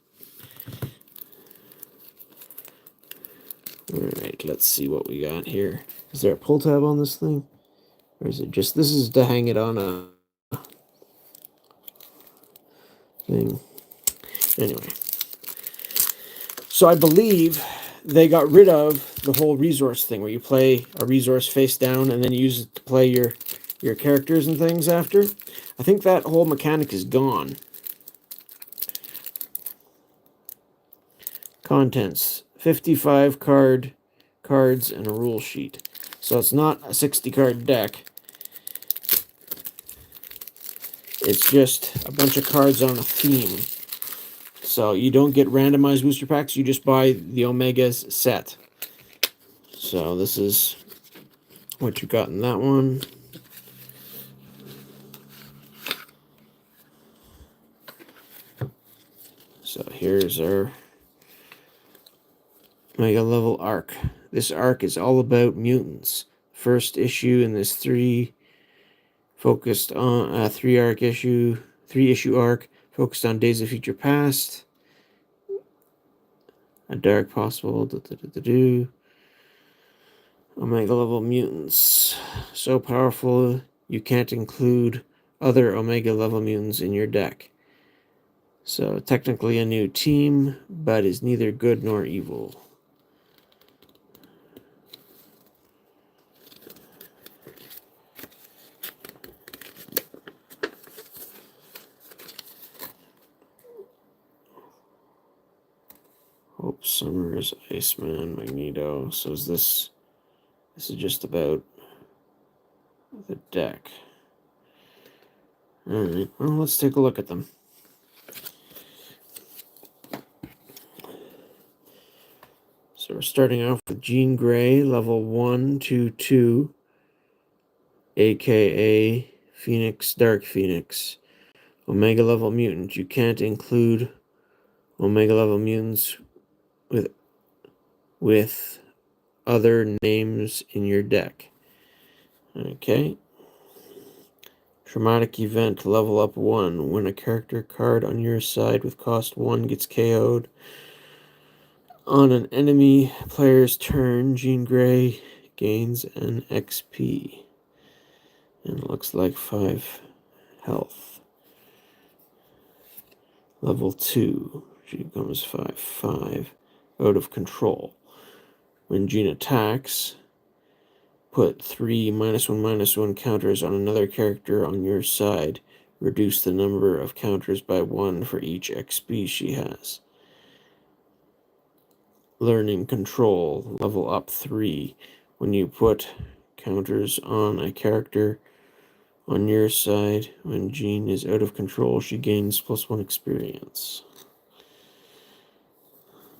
All right, let's see what we got here. Is there a pull tab on this thing? Or is it just... This is to hang it on a thing. Anyway. So I believe they got rid of the whole resource thing where you play a resource face down and then you use it to play your characters and things after. I think that whole mechanic is gone. Contents. 55 cards and a rule sheet. So it's not a 60 card deck. It's just a bunch of cards on a theme. So you don't get randomized booster packs, you just buy the Omegas set. So this is what you got in that one. So here's our Mega Level arc. This arc is all about mutants. First issue in this 3 focused on 3-issue arc focused on Days of Future Past. A dark possible. Omega Level mutants. So powerful you can't include other Omega Level mutants in your deck. So technically a new team, but is neither good nor evil. Hope Summers, Iceman, Magneto. So is this This is just about the deck. Alright, well, let's take a look at them. So we're starting off with Jean Grey, level 122, aka Phoenix, Dark Phoenix. Omega level mutant. You can't include Omega level mutants with other names in your deck. Okay. Traumatic event, level up 1. When a character card on your side with cost 1 gets KO'd on an enemy player's turn, Jean Grey gains an XP. And it looks like 5 health. Level 2. She becomes 5/5. Out of control. When Jean attacks, put 3 -1/-1 counters on another character on your side. Reduce the number of counters by 1 for each XP she has. Learning Control, level up 3. When you put counters on a character on your side, when Jean is out of control, she gains +1 experience.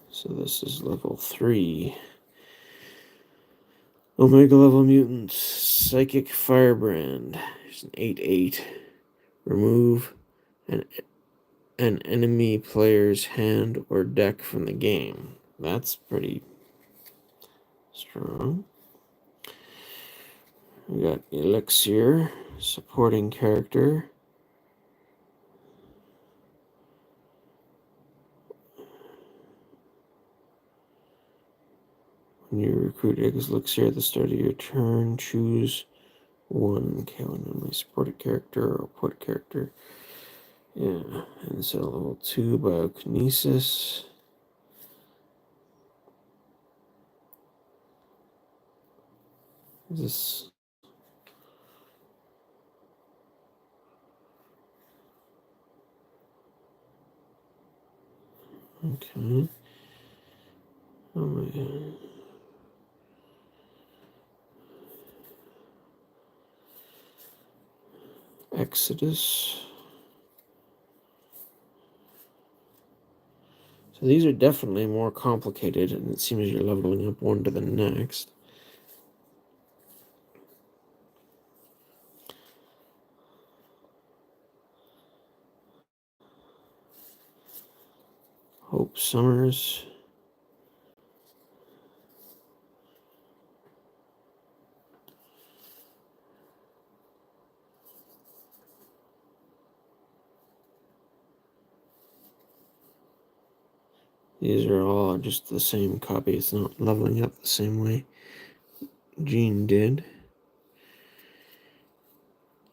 So this is level 3. Omega level mutants, Psychic Firebrand. There's an 8/8. Remove an enemy player's hand or deck from the game. That's pretty strong. We got Elixir, supporting character. When you recruit Elixir at the start of your turn, choose one my supported character or put character. Yeah, and so level 2 biokinesis. This okay. Oh my god. Exodus. So these are definitely more complicated, and it seems you're leveling up one to the next. Hope Summers. These are all just the same copy. It's not leveling up the same way Jean did.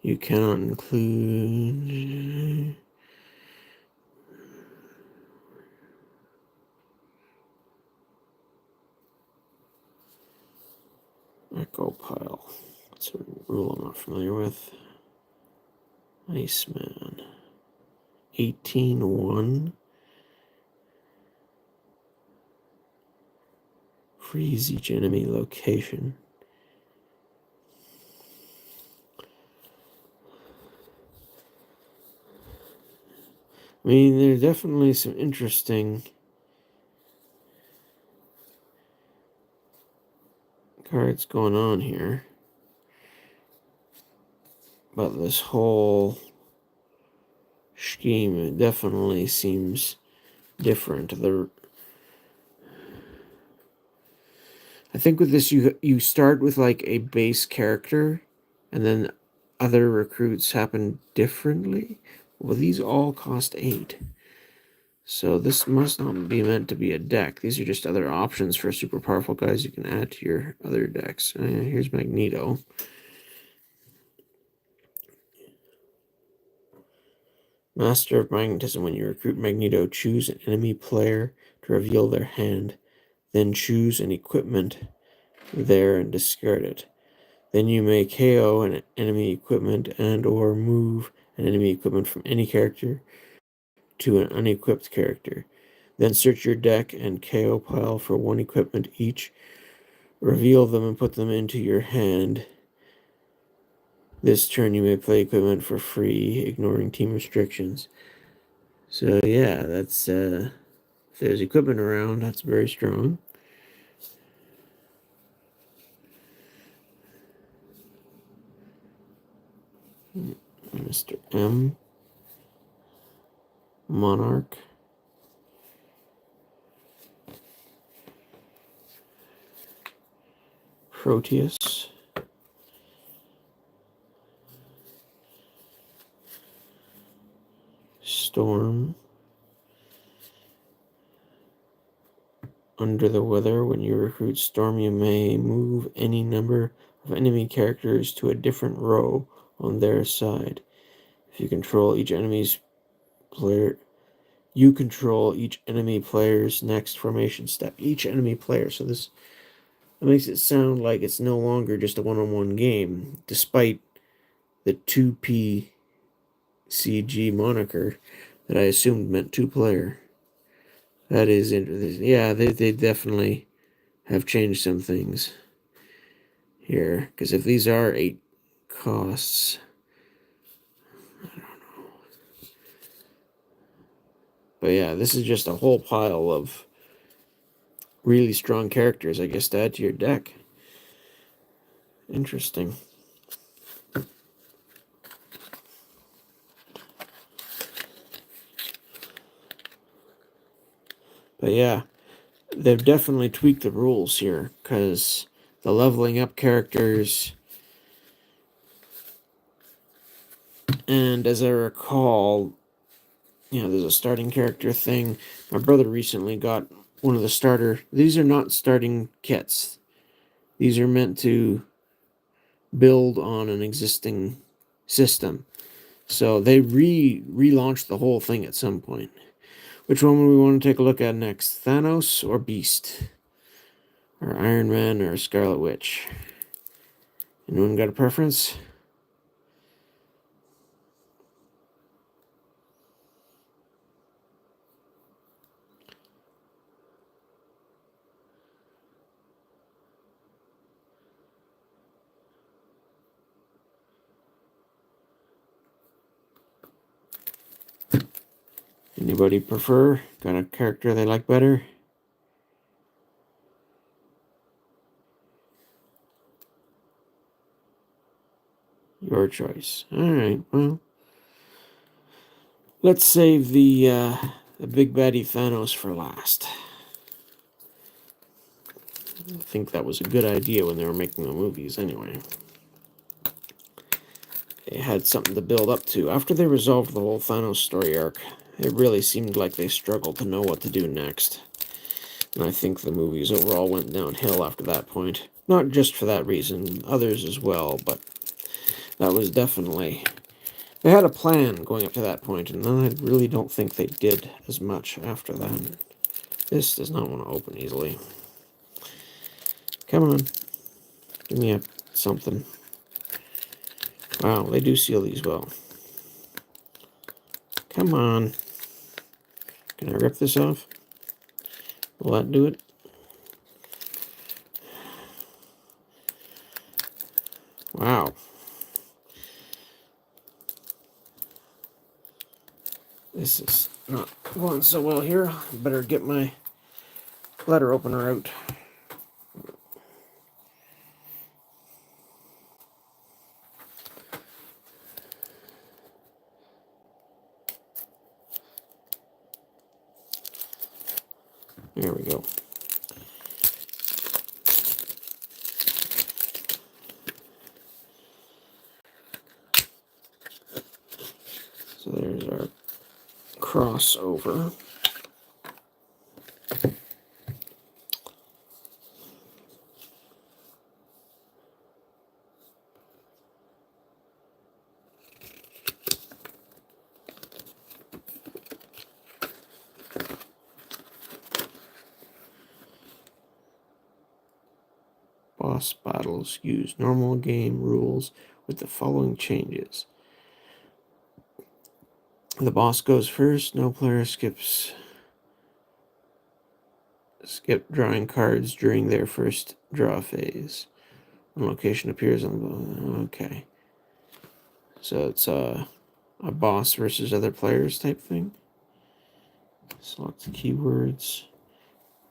You cannot include Echo Pile. That's a rule I'm not familiar with. Iceman. 18/1. Freeze each enemy location. I mean, there are definitely some interesting cards going on here. But this whole scheme definitely seems different. I think with this, you start with like a base character, and then other recruits happen differently. Well, these all cost 8. So this must not be meant to be a deck. These are just other options for super powerful guys you can add to your other decks. Here's Magneto. Master of Magnetism. When you recruit Magneto, choose an enemy player to reveal their hand. Then choose an equipment there and discard it. Then you may KO an enemy equipment and or move an enemy equipment from any character to an unequipped character. Then search your deck and KO pile for one equipment each. reveal them and put them into your hand. This turn you may play equipment for free, ignoring team restrictions. So yeah, that's if there's equipment around, that's very strong. Mr. M. Monarch. Proteus. Storm. Under the weather, when you recruit Storm, you may move any number of enemy characters to a different row on their side. If you control each enemy's player, you control each enemy player's next formation step. Each enemy player. So this makes it sound like it's no longer just a one-on-one game, despite the 2P CG moniker that I assumed meant two-player. That is interesting. Yeah, they definitely have changed some things here. Because if these are 8 costs, I don't know. But yeah, this is just a whole pile of really strong characters, I guess, to add to your deck. Interesting. But yeah, they've definitely tweaked the rules here, because the leveling up characters, and as I recall, there's a starting character thing. My brother recently got one of the starter. These are not starting kits. These are meant to build on an existing system. So they relaunched the whole thing at some point. Which one would we want to take a look at next? Thanos or Beast? Or Iron Man or Scarlet Witch? Anyone got a preference? Anybody prefer? Got a character they like better? Your choice. Alright, well. Let's save the big baddie Thanos for last. I think that was a good idea when they were making the movies anyway. They had something to build up to. After they resolved the whole Thanos story arc, it really seemed like they struggled to know what to do next. And I think the movies overall went downhill after that point. Not just for that reason, others as well, but that was definitely... They had a plan going up to that point, and then I really don't think they did as much after that. This does not want to open easily. Come on. Give me something. Wow, they do seal these well. Come on. Can I rip this off? Will that do it? Wow. This is not going so well here. Better get my letter opener out. There we go. So there's our crossover. Boss battles use normal game rules with the following changes. The boss goes first. No player skips skip drawing cards during their first draw phase. When location appears on the... Okay. So it's a boss versus other players type thing. Select the keywords.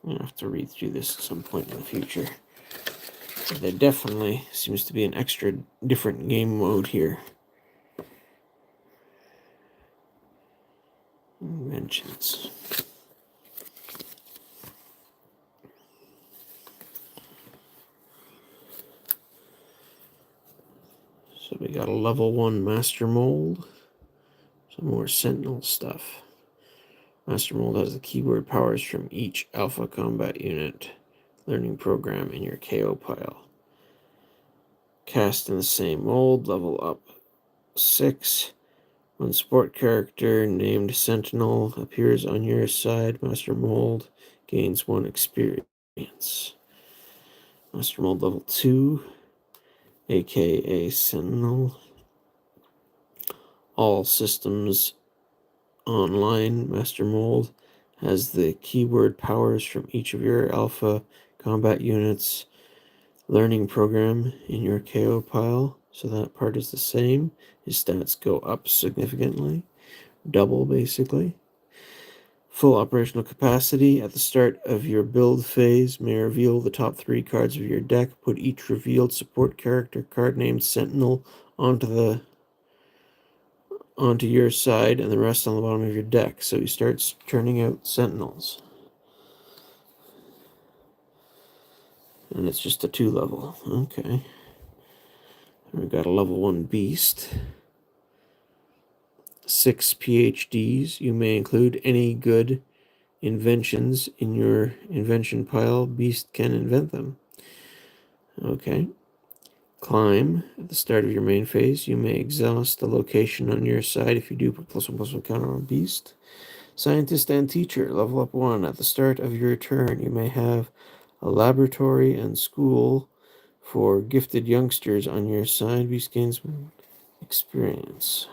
I'm going to have to read through this at some point in the future. But there definitely seems to be an extra different game mode here. Inventions. So we got a level 1 Master Mold. Some more Sentinel stuff. Master Mold has the keyword powers from each Alpha Combat Unit learning program in your KO pile. Cast in the same mold, level up 6. When support character named Sentinel appears on your side, Master Mold gains 1 experience. Master Mold level 2, aka Sentinel. All systems online. Master Mold has the keyword powers from each of your Alpha Combat Units learning program in your KO pile. So that part is the same. His stats go up significantly. Double, basically. Full operational capacity. At the start of your build phase, may reveal the top 3 cards of your deck. Put each revealed support character card named Sentinel onto your side and the rest on the bottom of your deck. So he starts turning out Sentinels. And it's just a 2 level. Okay. We've got a level 1 Beast. 6 PhDs. You may include any good inventions in your invention pile. Beast can invent them. Okay. Climb. At the start of your main phase, you may exhaust the location on your side. If you do, put +1/+1 counter on Beast. Scientist and Teacher. Level up 1. At the start of your turn, you may have a laboratory and school for gifted youngsters on your side. Beast gains experience.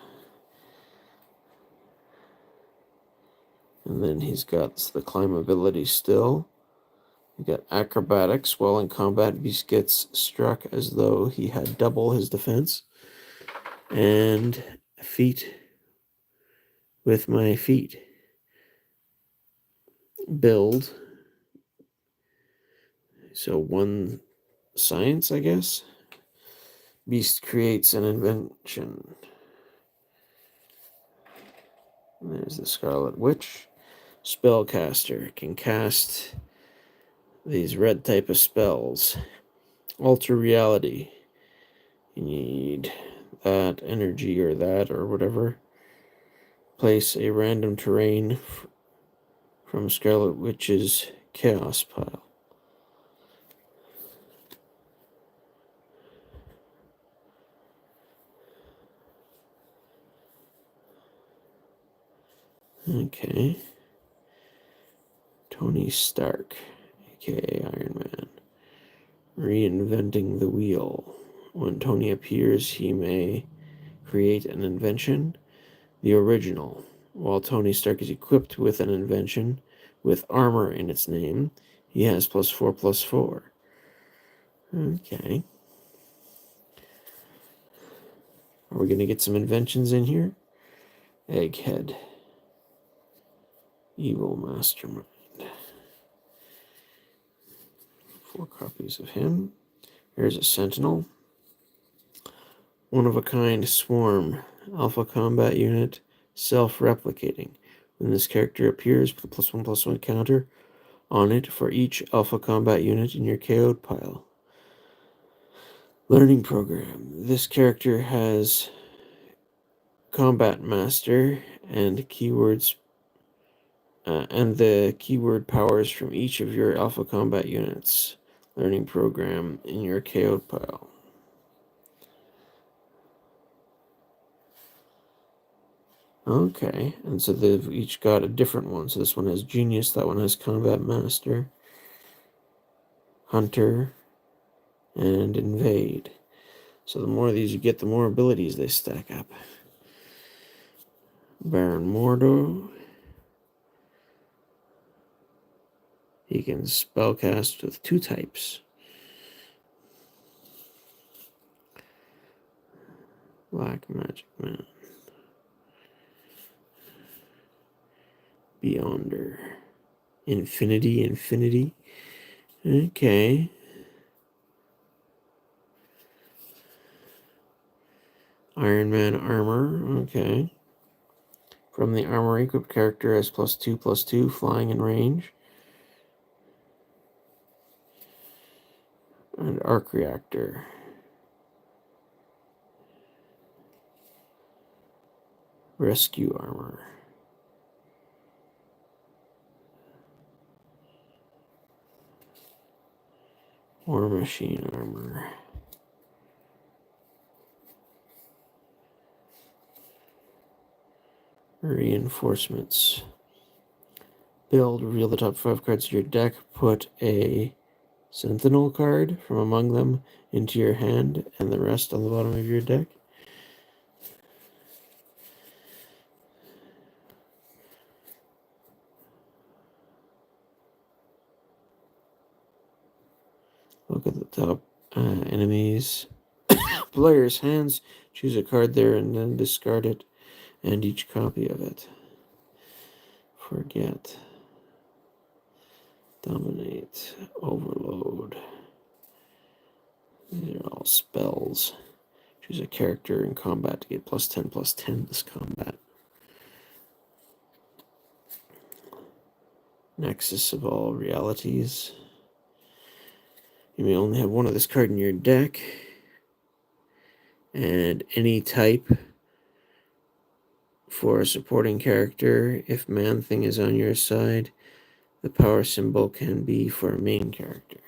And then he's got the climb ability still. You got acrobatics. While in combat, Beast gets struck as though he had double his defense. And feet with my feet. Build. So 1 science, I guess. Beast creates an invention. And there's the Scarlet Witch. Spellcaster can cast these red type of spells. Alter reality. You need that energy or that or whatever. Place a random terrain from Scarlet Witch's chaos pile. Okay. Tony Stark, aka Iron Man. Reinventing the wheel. When Tony appears, he may create an invention. The original. While Tony Stark is equipped with an invention with armor in its name, he has +4/+4. Okay. Are we going to get some inventions in here? Egghead. Evil Mastermind. 4 copies of him. Here's a Sentinel. One-of-a-kind swarm. Alpha Combat Unit. Self-replicating. When this character appears, put a +1/+1 counter on it for each Alpha Combat Unit in your KO'd pile. Learning program. This character has Combat Master and keywords and the keyword powers from each of your Alpha Combat Units. Learning program in your KO'd pile. Okay, and so they've each got a different one. So this one has Genius, that one has Combat Master, Hunter, and Invade. So the more of these you get, the more abilities they stack up. Baron Mordo. He can can spellcast with 2 types. Black Magic Man. Beyonder. Infinity. Okay. Iron Man armor. Okay. From the armor, equipped character has +2/+2 flying and range. And arc reactor. Rescue armor. War Machine armor. Reinforcements. Build, reveal the top 5 cards of your deck, put a Sentinel card from among them into your hand, and the rest on the bottom of your deck. Look at the top enemies. Player's hands. Choose a card there and then discard it and each copy of it. Forget. Dominate. Overload. These are all spells. Choose a character in combat to get +10/+10 this combat. Nexus of all realities. You may only have one of this card in your deck. And any type for a supporting character. If Man-Thing is on your side, the power symbol can be for a main character.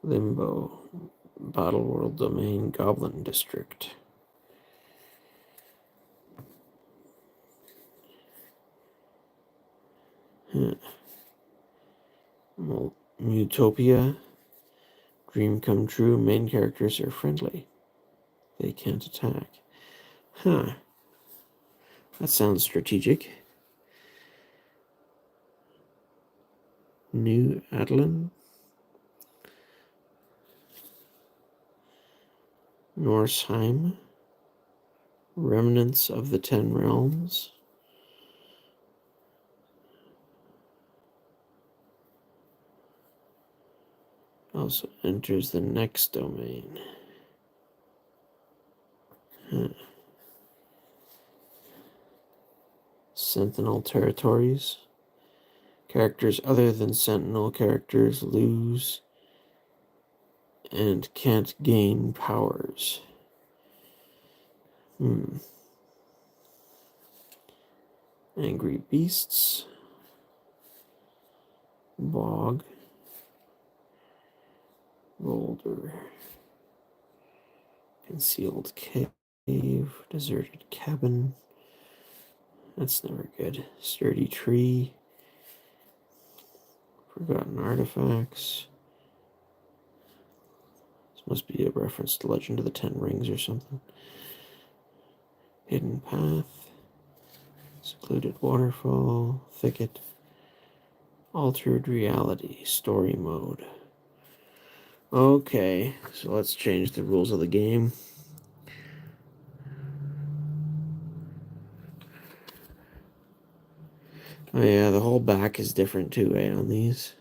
Limbo. Battle World Domain. Goblin District. Utopia. Dream come true. Main characters are friendly. They can't attack. Huh. That sounds strategic. New Atlan. Norseheim. Remnants of the 10 Realms. Also enters the next domain. Sentinel territories. Characters other than Sentinel characters lose and can't gain powers. Angry Beasts. Bog. Boulder. Concealed cave. Deserted cabin. That's never good. Sturdy tree. Forgotten artifacts. This must be a reference to Legend of the Ten Rings or something. Hidden path. Secluded waterfall. Thicket. Altered reality. Story mode. Okay, so let's change the rules of the game. Oh yeah, the whole back is different too, on these.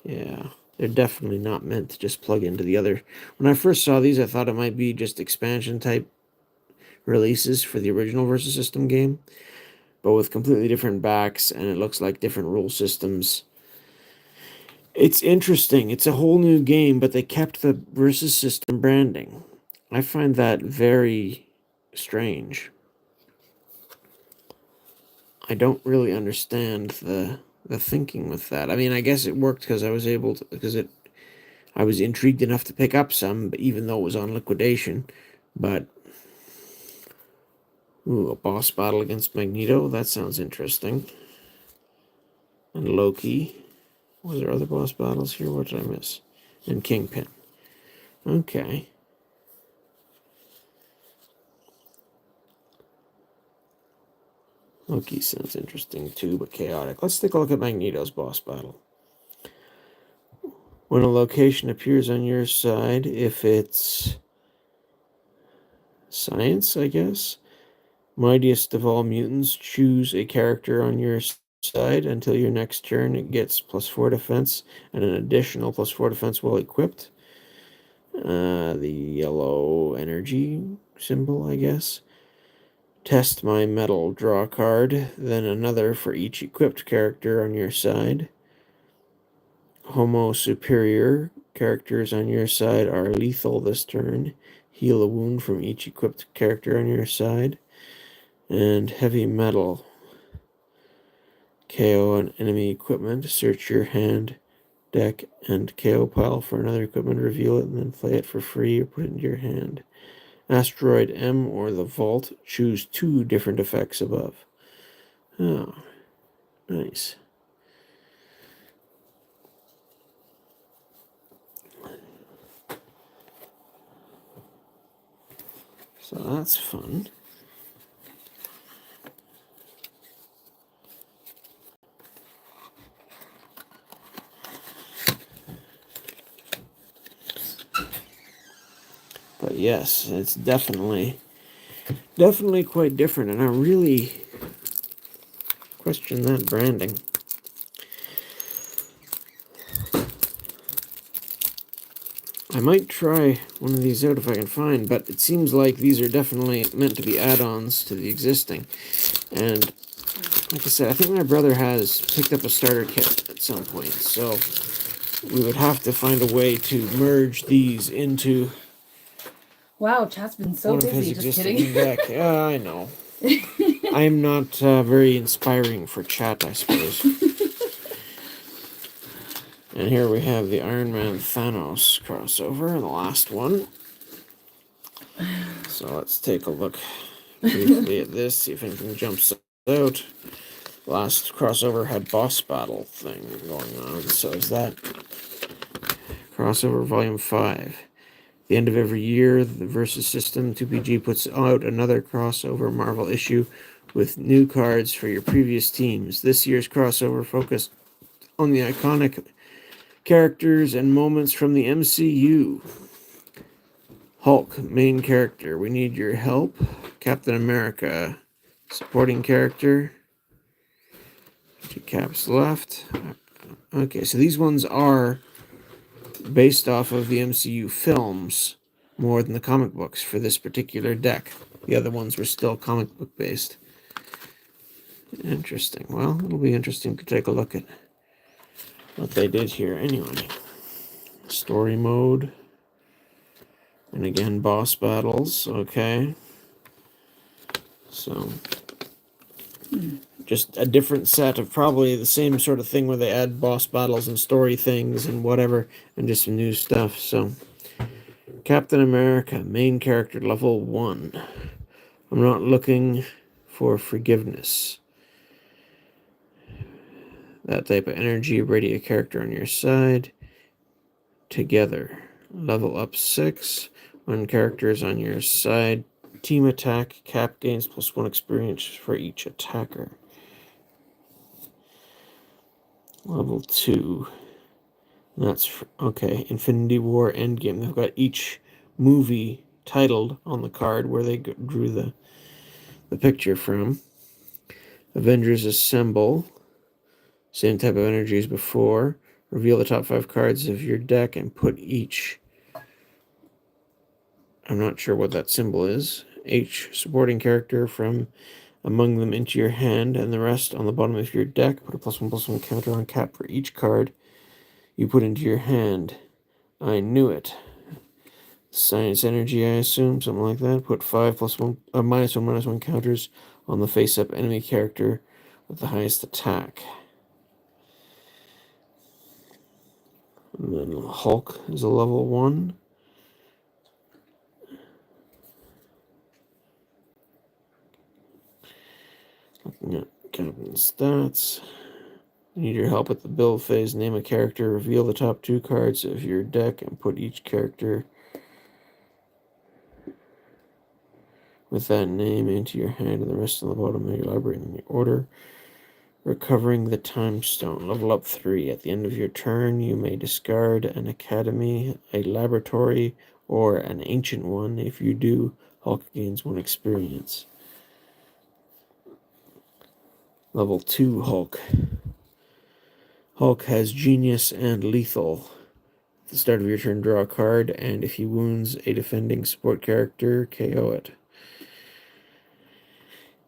Yeah, they're definitely not meant to just plug into the other. When I first saw these, I thought it might be just expansion type releases for the original Versus System game, but with completely different backs, and it looks like different rule systems. It's interesting. It's a whole new game, but they kept the Versus System branding. I find that very strange. I don't really understand the thinking with that. I mean, I guess it worked because I was able to, I was intrigued enough to pick up some, even though it was on liquidation. But a boss battle against Magneto, that sounds interesting. And Loki. Was there other boss battles here? What did I miss? And Kingpin. Okay. Loki sounds interesting too, but chaotic. Let's take a look at Magneto's boss battle. When a location appears on your side, if it's science, I guess, mightiest of all mutants, choose a character on your side until your next turn. It gets +4 defense and an additional +4 defense while equipped. The yellow energy symbol, I guess. Test my metal, draw a card, then another for each equipped character on your side. Homo superior characters on your side are lethal this turn. Heal a wound from each equipped character on your side. And heavy metal. KO an enemy equipment. Search your hand, deck, and KO pile for another equipment. Reveal it and then play it for free or put it into your hand. Asteroid M or the Vault. Choose 2 different effects above. Oh, nice. So that's fun. But yes, it's definitely quite different, and I really question that branding. I might try one of these out if I can find, but it seems like these are definitely meant to be add-ons to the existing. And like I said, I think my brother has picked up a starter kit at some point, so we would have to find a way to merge these into Wow, chat's been so one of his busy. Just existing kidding. deck. I know. I'm not very inspiring for chat, I suppose. And here we have the Iron Man Thanos crossover, the last one. So let's take a look briefly at this, see if anything jumps out. Last crossover had boss battle thing going on, so is that crossover volume 5. The end of every year, the Versus System 2PG puts out another crossover Marvel issue with new cards for your previous teams. This year's crossover focused on the iconic characters and moments from the MCU. Hulk, main character. We need your help. Captain America, supporting character. 2 caps left. Okay, so these ones are based off of the MCU films more than the comic books for this particular deck. The other ones were still comic book based. Interesting. Well, it'll be interesting to take a look at what they did here anyway. Story mode. And again, boss battles. Okay. So, just a different set of probably the same sort of thing where they add boss battles and story things and whatever, and just some new stuff. So, Captain America, main character, level 1. I'm not looking for forgiveness. That type of energy, radiate character on your side. Together, level up 6. When characters on your side, team attack, Cap gains +1 experience for each attacker. Level 2. That's okay. Infinity War Endgame. They've got each movie titled on the card where they drew the picture from. Avengers Assemble. Same type of energy as before. Reveal the top 5 cards of your deck and put each. I'm not sure what that symbol is. H, supporting character from among them into your hand, and the rest on the bottom of your deck. Put a +1/+1 counter on Cap for each card you put into your hand. I knew it. Science energy, I assume, something like that. Put 5 +1, -1/-1 counters on the face-up enemy character with the highest attack. And then Hulk is a level 1. Looking at Captain stats. Need your help at the build phase. Name a character. Reveal the top 2 cards of your deck and put each character with that name into your hand and the rest on the bottom of your library in the order. Recovering the Time Stone. Level up 3. At the end of your turn, you may discard an academy, a laboratory, or an ancient one. If you do, Hulk gains 1 experience. Level 2 Hulk. Hulk has Genius and Lethal. At the start of your turn, draw a card, and if he wounds a defending support character, KO it.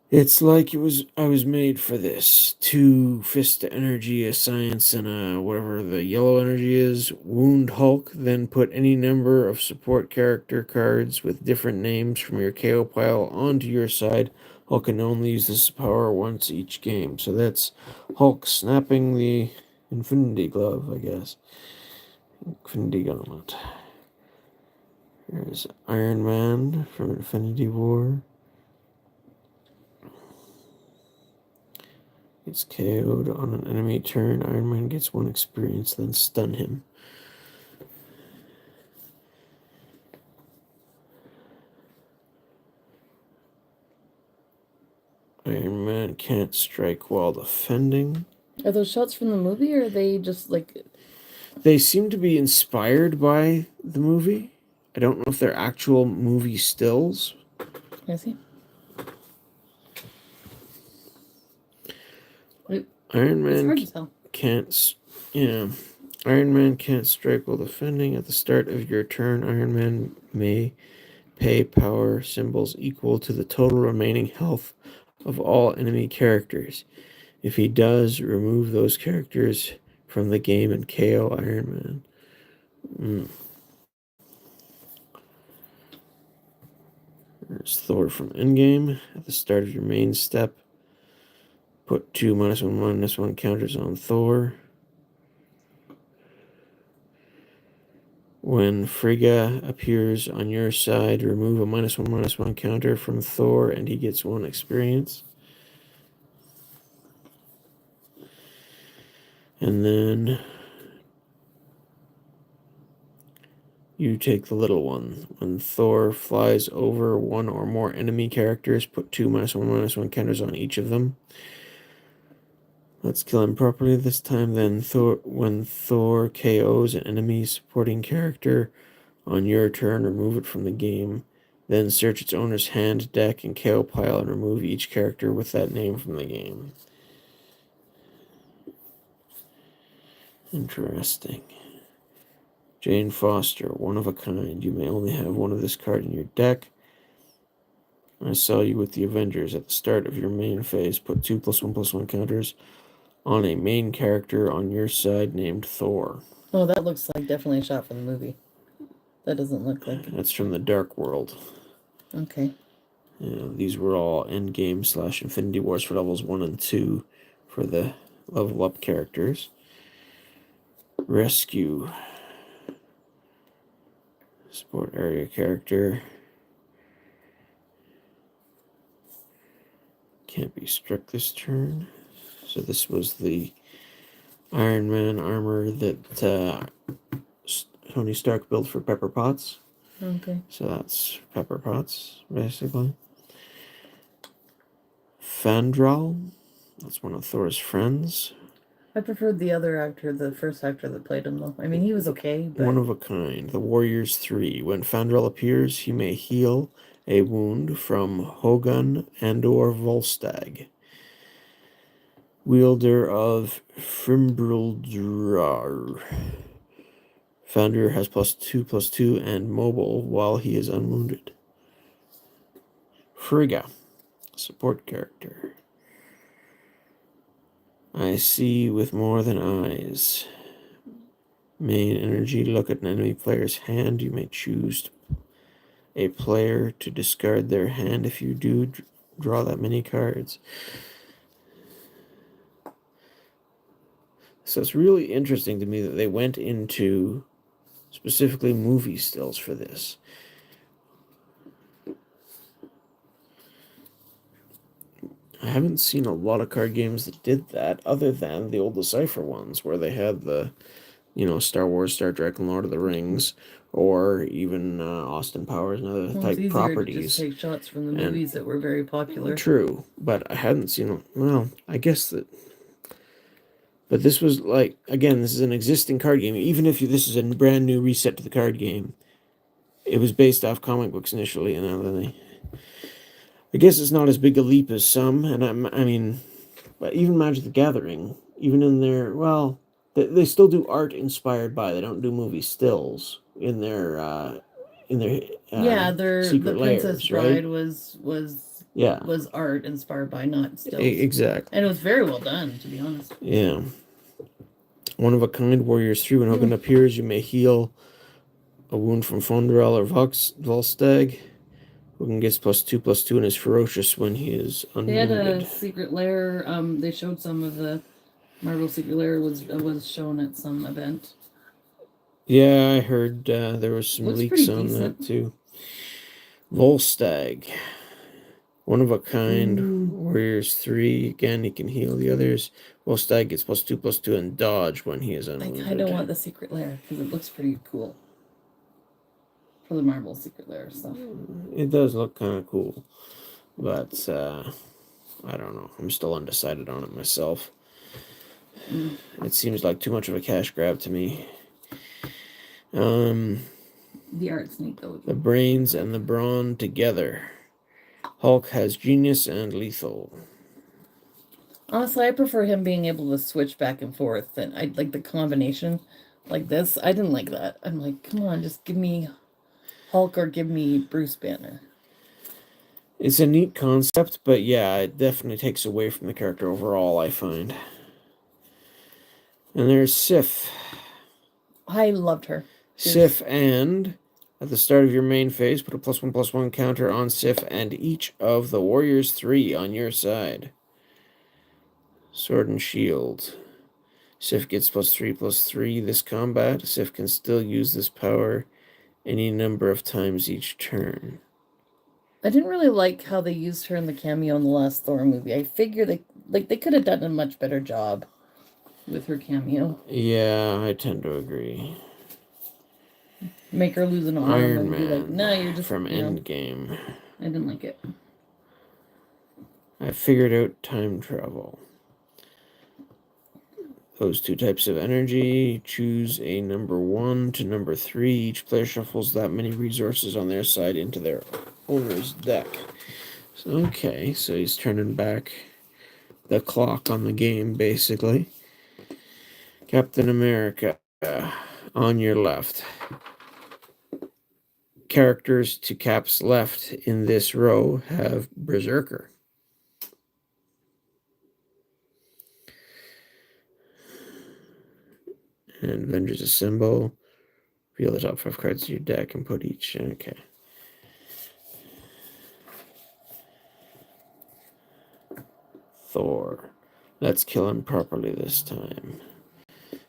It's like I was made for this. 2 Fist Energy, a Science, and a whatever the yellow energy is. Wound Hulk, then put any number of support character cards with different names from your KO pile onto your side. Hulk can only use this power once each game. So that's Hulk snapping the Infinity Glove, I guess. Infinity Gauntlet. Here's Iron Man from Infinity War. Gets KO'd on an enemy turn. Iron Man gets 1 experience, then stun him. Iron Man can't strike while defending. Are those shots from the movie, or are they just like... They seem to be inspired by the movie. I don't know if they're actual movie stills. I see. Iron Man it's hard to tell. can't... Yeah. Iron Man can't strike while defending. At the start of your turn, Iron Man may pay power symbols equal to the total remaining health of all enemy characters. If he does, remove those characters from the game and KO Iron Man. There's Thor from Endgame. At the start of your main step, put 2 -1/-1 counters on Thor. When Frigga appears on your side, remove a -1/-1 counter from Thor and he gets 1 experience. And then you take the little one. When Thor flies over 1 or more enemy characters, put 2 -1/-1 counters on each of them. Let's kill him properly this time. Then when Thor KOs an enemy supporting character on your turn, remove it from the game. Then search its owner's hand, deck, and KO pile and remove each character with that name from the game. Interesting. Jane Foster, 1 of a kind. You may only have 1 of this card in your deck. I saw you with the Avengers. At the start of your main phase, put 2 +1/+1 counters on a main character on your side named Thor. Oh, that looks like definitely a shot from the movie. That doesn't look like... That's from the Dark World. Okay. Yeah, these were all Endgame / Infinity Wars for levels 1 and 2 for the level up characters. Rescue. Support area character. Can't be struck this turn. So this was the Iron Man armor that Tony Stark built for Pepper Potts. Okay. So that's Pepper Potts, basically. Fandral. That's one of Thor's friends. I preferred the other actor, the first actor that played him, though. I mean, he was okay, but... 1 of a kind. The Warriors 3. When Fandral appears, he may heal a wound from Hogun and/or Volstagg. Wielder of Fimbuldur. Founder has +2/+2 and mobile while he is unwounded. Frigga. Support character. I see with more than eyes. Main energy. Look at an enemy player's hand. You may choose a player to discard their hand. If you do, draw that many cards. So it's really interesting to me that they went into specifically movie stills for this. I haven't seen a lot of card games that did that other than the old Decipher ones where they had the, Star Wars, Star Trek, and Lord of the Rings, or even Austin Powers and other Well, type it's easier properties. to just take shots from the movies that were very popular. True, but I hadn't seen them. Well, I guess that. But this was like, again, this is an existing card game. Even if this is a brand new reset to the card game, it was based off comic books initially, and now then I guess it's not as big a leap as some, and I mean, but even Magic the Gathering, even in their, well, they still do art inspired by. They don't do movie stills in their Yeah, Secret the Princess Lairs, Bride right? was art inspired by, not stills. Exactly. And it was very well done, to be honest. Yeah. One of a kind warriors 3. When Hogan appears, you may heal a wound from Fondrel or Volstagg. Hogan gets +2/+2 and is ferocious when he is unwounded. They had a secret lair. They showed some of the Marvel Secret Lair was shown at some event. Yeah, I heard there was some leaks on decent. that too. Volstagg. One of a kind. Warriors 3. Again, he can heal the others. Volstagg gets +2/+2 and dodge when he is unwounded. I kind of want the secret lair because it looks pretty cool. For the Marvel Secret Lair stuff. It does look kind of cool. But I don't know. I'm still undecided on it myself. It seems like too much of a cash grab to me. The art's neat though. The brains and the brawn together. Hulk has genius and lethal. Honestly, I prefer him being able to switch back and forth, and I like the combination like this. I didn't like that. I'm like, come on, just give me Hulk or give me Bruce Banner. It's a neat concept, but yeah, it definitely takes away from the character overall, I find. And there's Sif. I loved her. Sif, and at the start of your main phase, put a +1/+1 counter on Sif and each of the Warriors 3 on your side. Sword and Shield. Sif gets +3/+3 this combat. Sif can still use this power any number of times each turn. I didn't really like how they used her in the cameo in the last Thor movie. I figure they could have done a much better job with her cameo. Yeah, I tend to agree. Make her lose an arm Iron and Man be like, "No, you're just from Endgame." I didn't like it. I figured out time travel. Those 2 types of energy. Choose a number 1 to number 3. Each player shuffles that many resources on their side into their owner's deck. So, okay, so he's turning back the clock on the game, basically. Captain America on your left. Characters to Cap's left in this row have Berserker. And Avengers Assemble. Reveal the top 5 cards of your deck and put each. Okay. Thor. Let's kill him properly this time.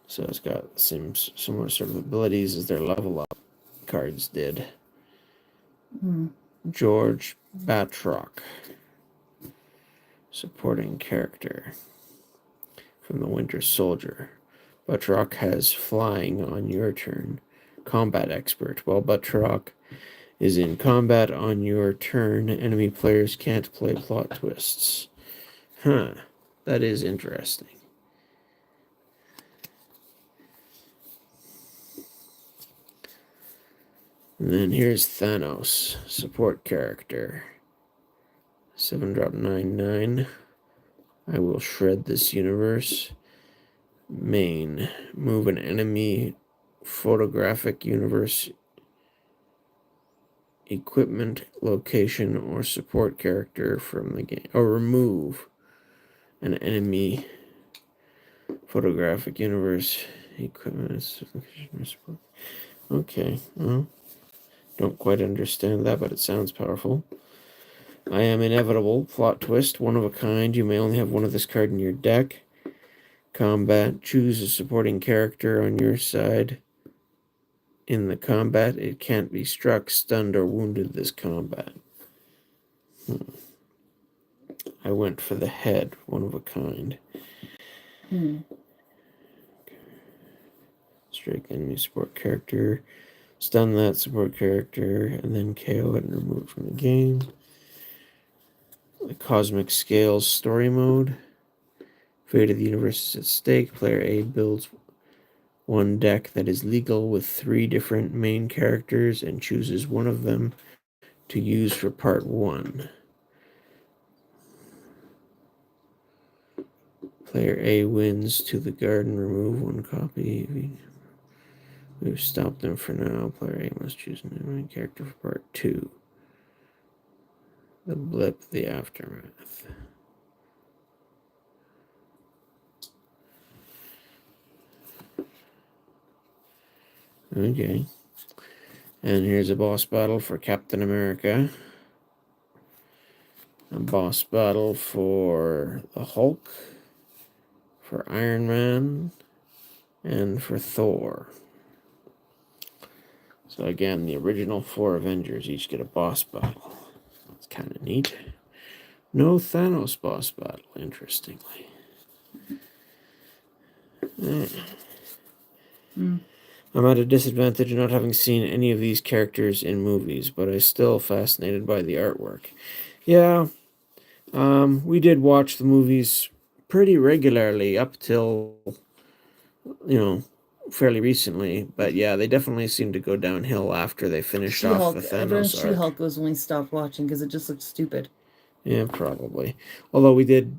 So it's got the same similar sort of abilities as their level up cards did. George Batroc. Supporting character from the Winter Soldier. Batroc has flying on your turn. Combat expert. While Batroc is in combat on your turn, enemy players can't play plot twists. Huh. That is interesting. And then here's Thanos, support character. 7-drop 9/9. I will shred this universe. Main, move an enemy photographic universe equipment, location, or support character from the game. Or remove an enemy photographic universe equipment. Okay, well, don't quite understand that, but it sounds powerful. I am inevitable. Plot twist. One of a kind. You may only have one of this card in your deck. Combat. Choose a supporting character on your side. In the combat, it can't be struck, stunned, or wounded this combat. I went for the head. One of a kind. Strike enemy support character. Stun that support character and then KO it and remove it from the game. The Cosmic Scales story mode. Fate of the universe is at stake. Player A builds one deck that is legal with 3 different main characters and chooses one of them to use for part 1. Player A wins to the garden, remove 1 copy. We've stopped them for now. Player A must choose a main character for part 2. The blip, the aftermath. Okay. And here's a boss battle for Captain America. A boss battle for the Hulk, for Iron Man, and for Thor. So again, the original 4 Avengers each get a boss battle. That's kind of neat. No Thanos boss battle, interestingly. I'm at a disadvantage not having seen any of these characters in movies, but I'm still fascinated by the artwork. Yeah, we did watch the movies pretty regularly up till, fairly recently. But yeah, they definitely seem to go downhill after they finished off the Thanos arc. She-Hulk was when we stopped watching because it just looked stupid. Yeah, probably. Although we did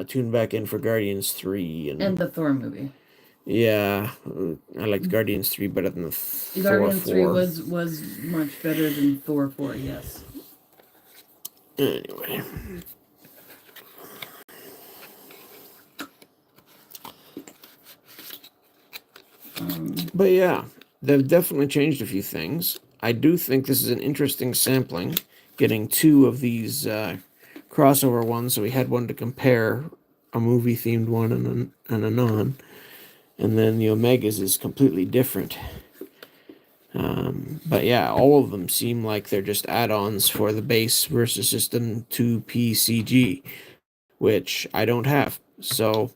tune back in for Guardians 3. And the Thor movie. Yeah, I liked Guardians 3 better than the Thor 4. Guardians 3 was much better than Thor 4, yes. Anyway. But yeah, they've definitely changed a few things. I do think this is an interesting sampling, getting 2 of these crossover ones. So we had one to compare, a movie-themed one and a non. And then the Omegas is completely different. But yeah, all of them seem like they're just add-ons for the base versus system 2 PCG, which I don't have. So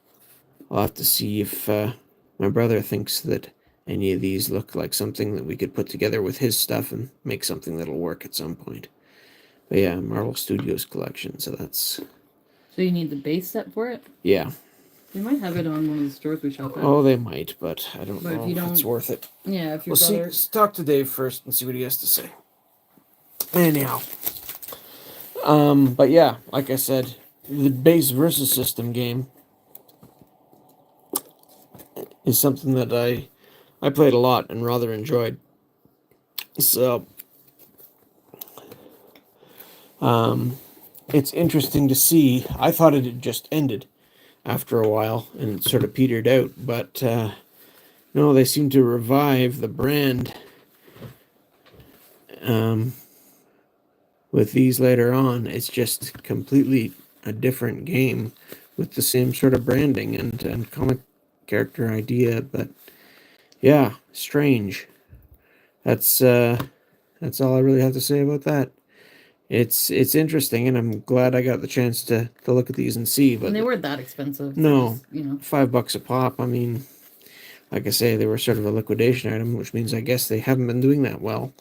I'll have to see if my brother thinks that any of these look like something that we could put together with his stuff and make something that'll work at some point. But yeah, Marvel Studios collection, so that's... So you need the base set for it? Yeah. They might have it on one of the stores we shop at. Oh, they might, but I don't know if it's worth it. Yeah, if your brother... brother... Let's talk to Dave first and see what he has to say. Anyhow. But yeah, like I said, the base versus system game is something that I played a lot and rather enjoyed. So, it's interesting to see. I thought it had just ended after a while and it sort of petered out, but no, they seem to revive the brand with these later on. It's just completely a different game with the same sort of branding and comic character idea, but yeah, strange. That's all I really have to say about that. It's interesting, and I'm glad I got the chance to look at these and see. But and they weren't that expensive. No, just, $5 a pop. I mean, like I say, they were sort of a liquidation item, which means I guess they haven't been doing that well,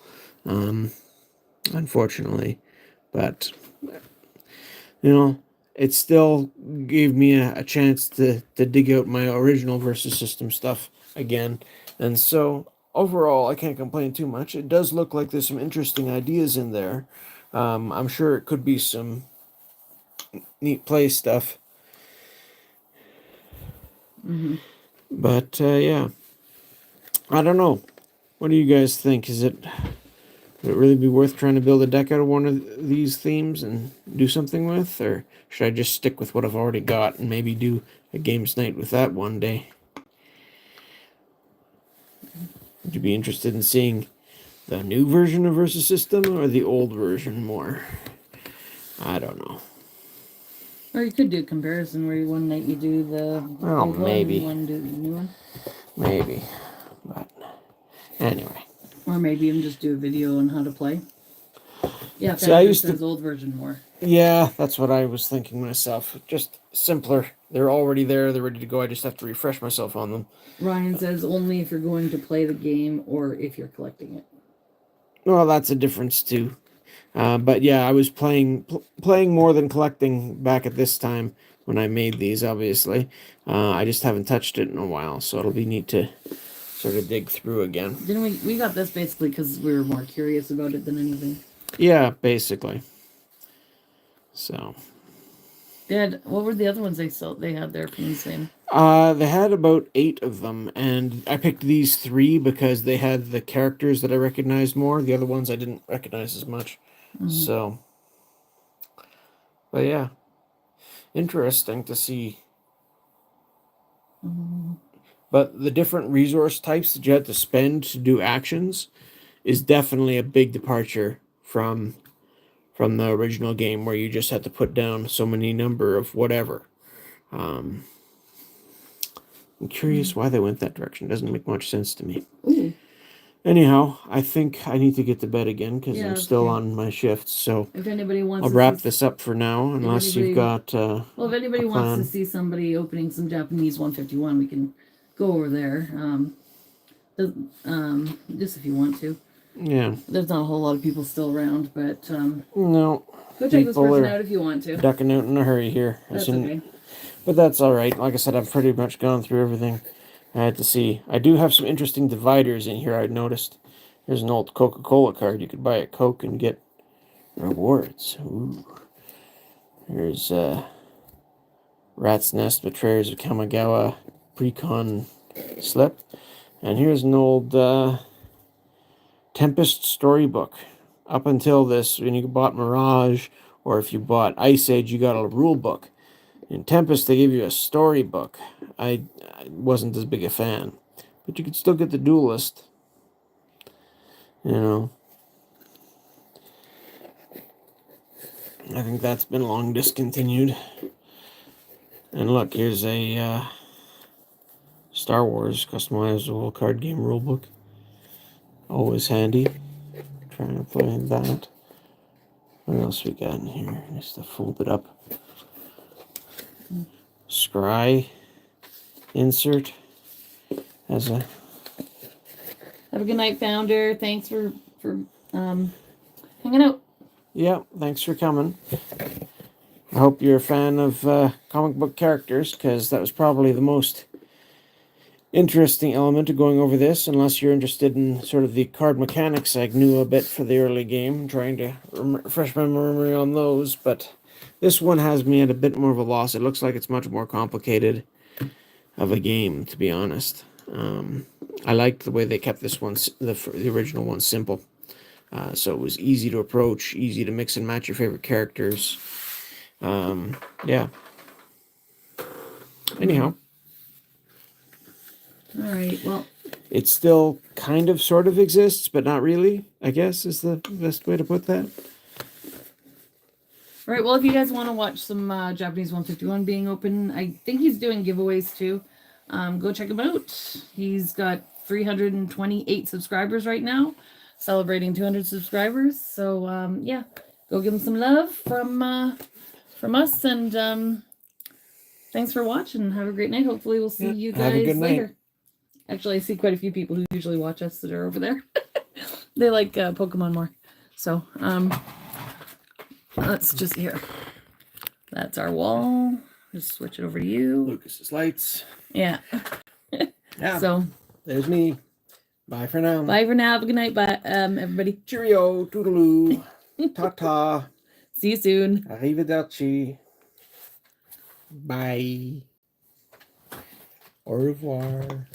unfortunately. But it still gave me a chance to dig out my original versus system stuff again. And so overall, I can't complain too much. It does look like there's some interesting ideas in there. I'm sure it could be some neat play stuff. Mm-hmm. But yeah, I don't know. What do you guys think? Would it really be worth trying to build a deck out of one of these themes and do something with? Or should I just stick with what I've already got and maybe do a games night with that one day? Would you be interested in seeing the new version of Versus System or the old version more? I don't know. Or you could do a comparison where one night you do the old maybe. one, do the new one. Maybe. But anyway. Or maybe even just do a video on how to play. Yeah, See, I used to old version more. Yeah, that's what I was thinking myself. Just simpler They're already there. They're ready to go. I just have to refresh myself on them. Ryan says only if you're going to play the game or if you're collecting it. Well, that's a difference too. But yeah, I was playing more than collecting back at this time when I made these, obviously. I just haven't touched it in a while, so it'll be neat to sort of dig through again. Didn't we got this basically because we were more curious about it than anything. Yeah, basically. So. What were the other ones they had there from the same? They had about 8 of them, and I picked these 3 because they had the characters that I recognized more. The other ones I didn't recognize as much. Mm-hmm. So, but yeah, interesting to see. Mm-hmm. But the different resource types that you had to spend to do actions is definitely a big departure from the original game, where you just had to put down so many number of whatever. I'm curious why they went that direction. Doesn't make much sense to me. Ooh. Anyhow, I think I need to get to bed again because I'm still on my shift. So if anybody wants, I'll wrap this up for now, unless you've got. Well, if anybody wants to see somebody opening some Japanese 151, we can go over there. Just if you want to. Yeah. There's not a whole lot of people still around, but no. Go check this person out if you want to. Ducking out in a hurry here. That's okay. But that's all right. Like I said, I've pretty much gone through everything I had to see. I do have some interesting dividers in here, I noticed. Here's an old Coca-Cola card. You could buy a Coke and get rewards. Ooh. Here's Rat's Nest, Betrayers of Kamigawa Precon Slip. And here's an old Tempest storybook. Up until this, when you bought Mirage, or if you bought Ice Age, you got a rule book. In Tempest, they gave you a storybook. I wasn't as big a fan. But you could still get the Duelist. You know. I think that's been long discontinued. And look, here's a Star Wars customizable card game rulebook. Always handy. Trying to play that. What else we got in here? Just to fold it up. Scry insert as a. Have a good night, Founder. Thanks for hanging out. Yeah, thanks for coming. I hope you're a fan of comic book characters, because that was probably the most interesting element of going over this, unless you're interested in sort of the card mechanics. I knew a bit for the early game, trying to refresh my memory on those, but this one has me at a bit more of a loss. It looks like it's much more complicated of a game, to be honest. I liked the way they kept this one, the original one, simple. So it was easy to approach, easy to mix and match your favorite characters. Yeah. Anyhow. All right, well. It still kind of sort of exists, but not really, I guess, is the best way to put that. All right, well, if you guys want to watch some Japanese 151 being open, I think he's doing giveaways too. Go check him out. He's got 328 subscribers right now, celebrating 200 subscribers. So, yeah, go give him some love from us, and thanks for watching. Have a great night. Hopefully we'll see you guys later. Night. Actually, I see quite a few people who usually watch us that are over there. They like Pokemon more. So, let's just here. That's our wall. Just switch it over to you. Lucas's lights. Yeah. Yeah. So there's me. Bye for now. Bye for now. Have a good night. Bye, everybody. Cheerio. Toodaloo. Ta-ta. See you soon. Arrivederci. Bye. Au revoir.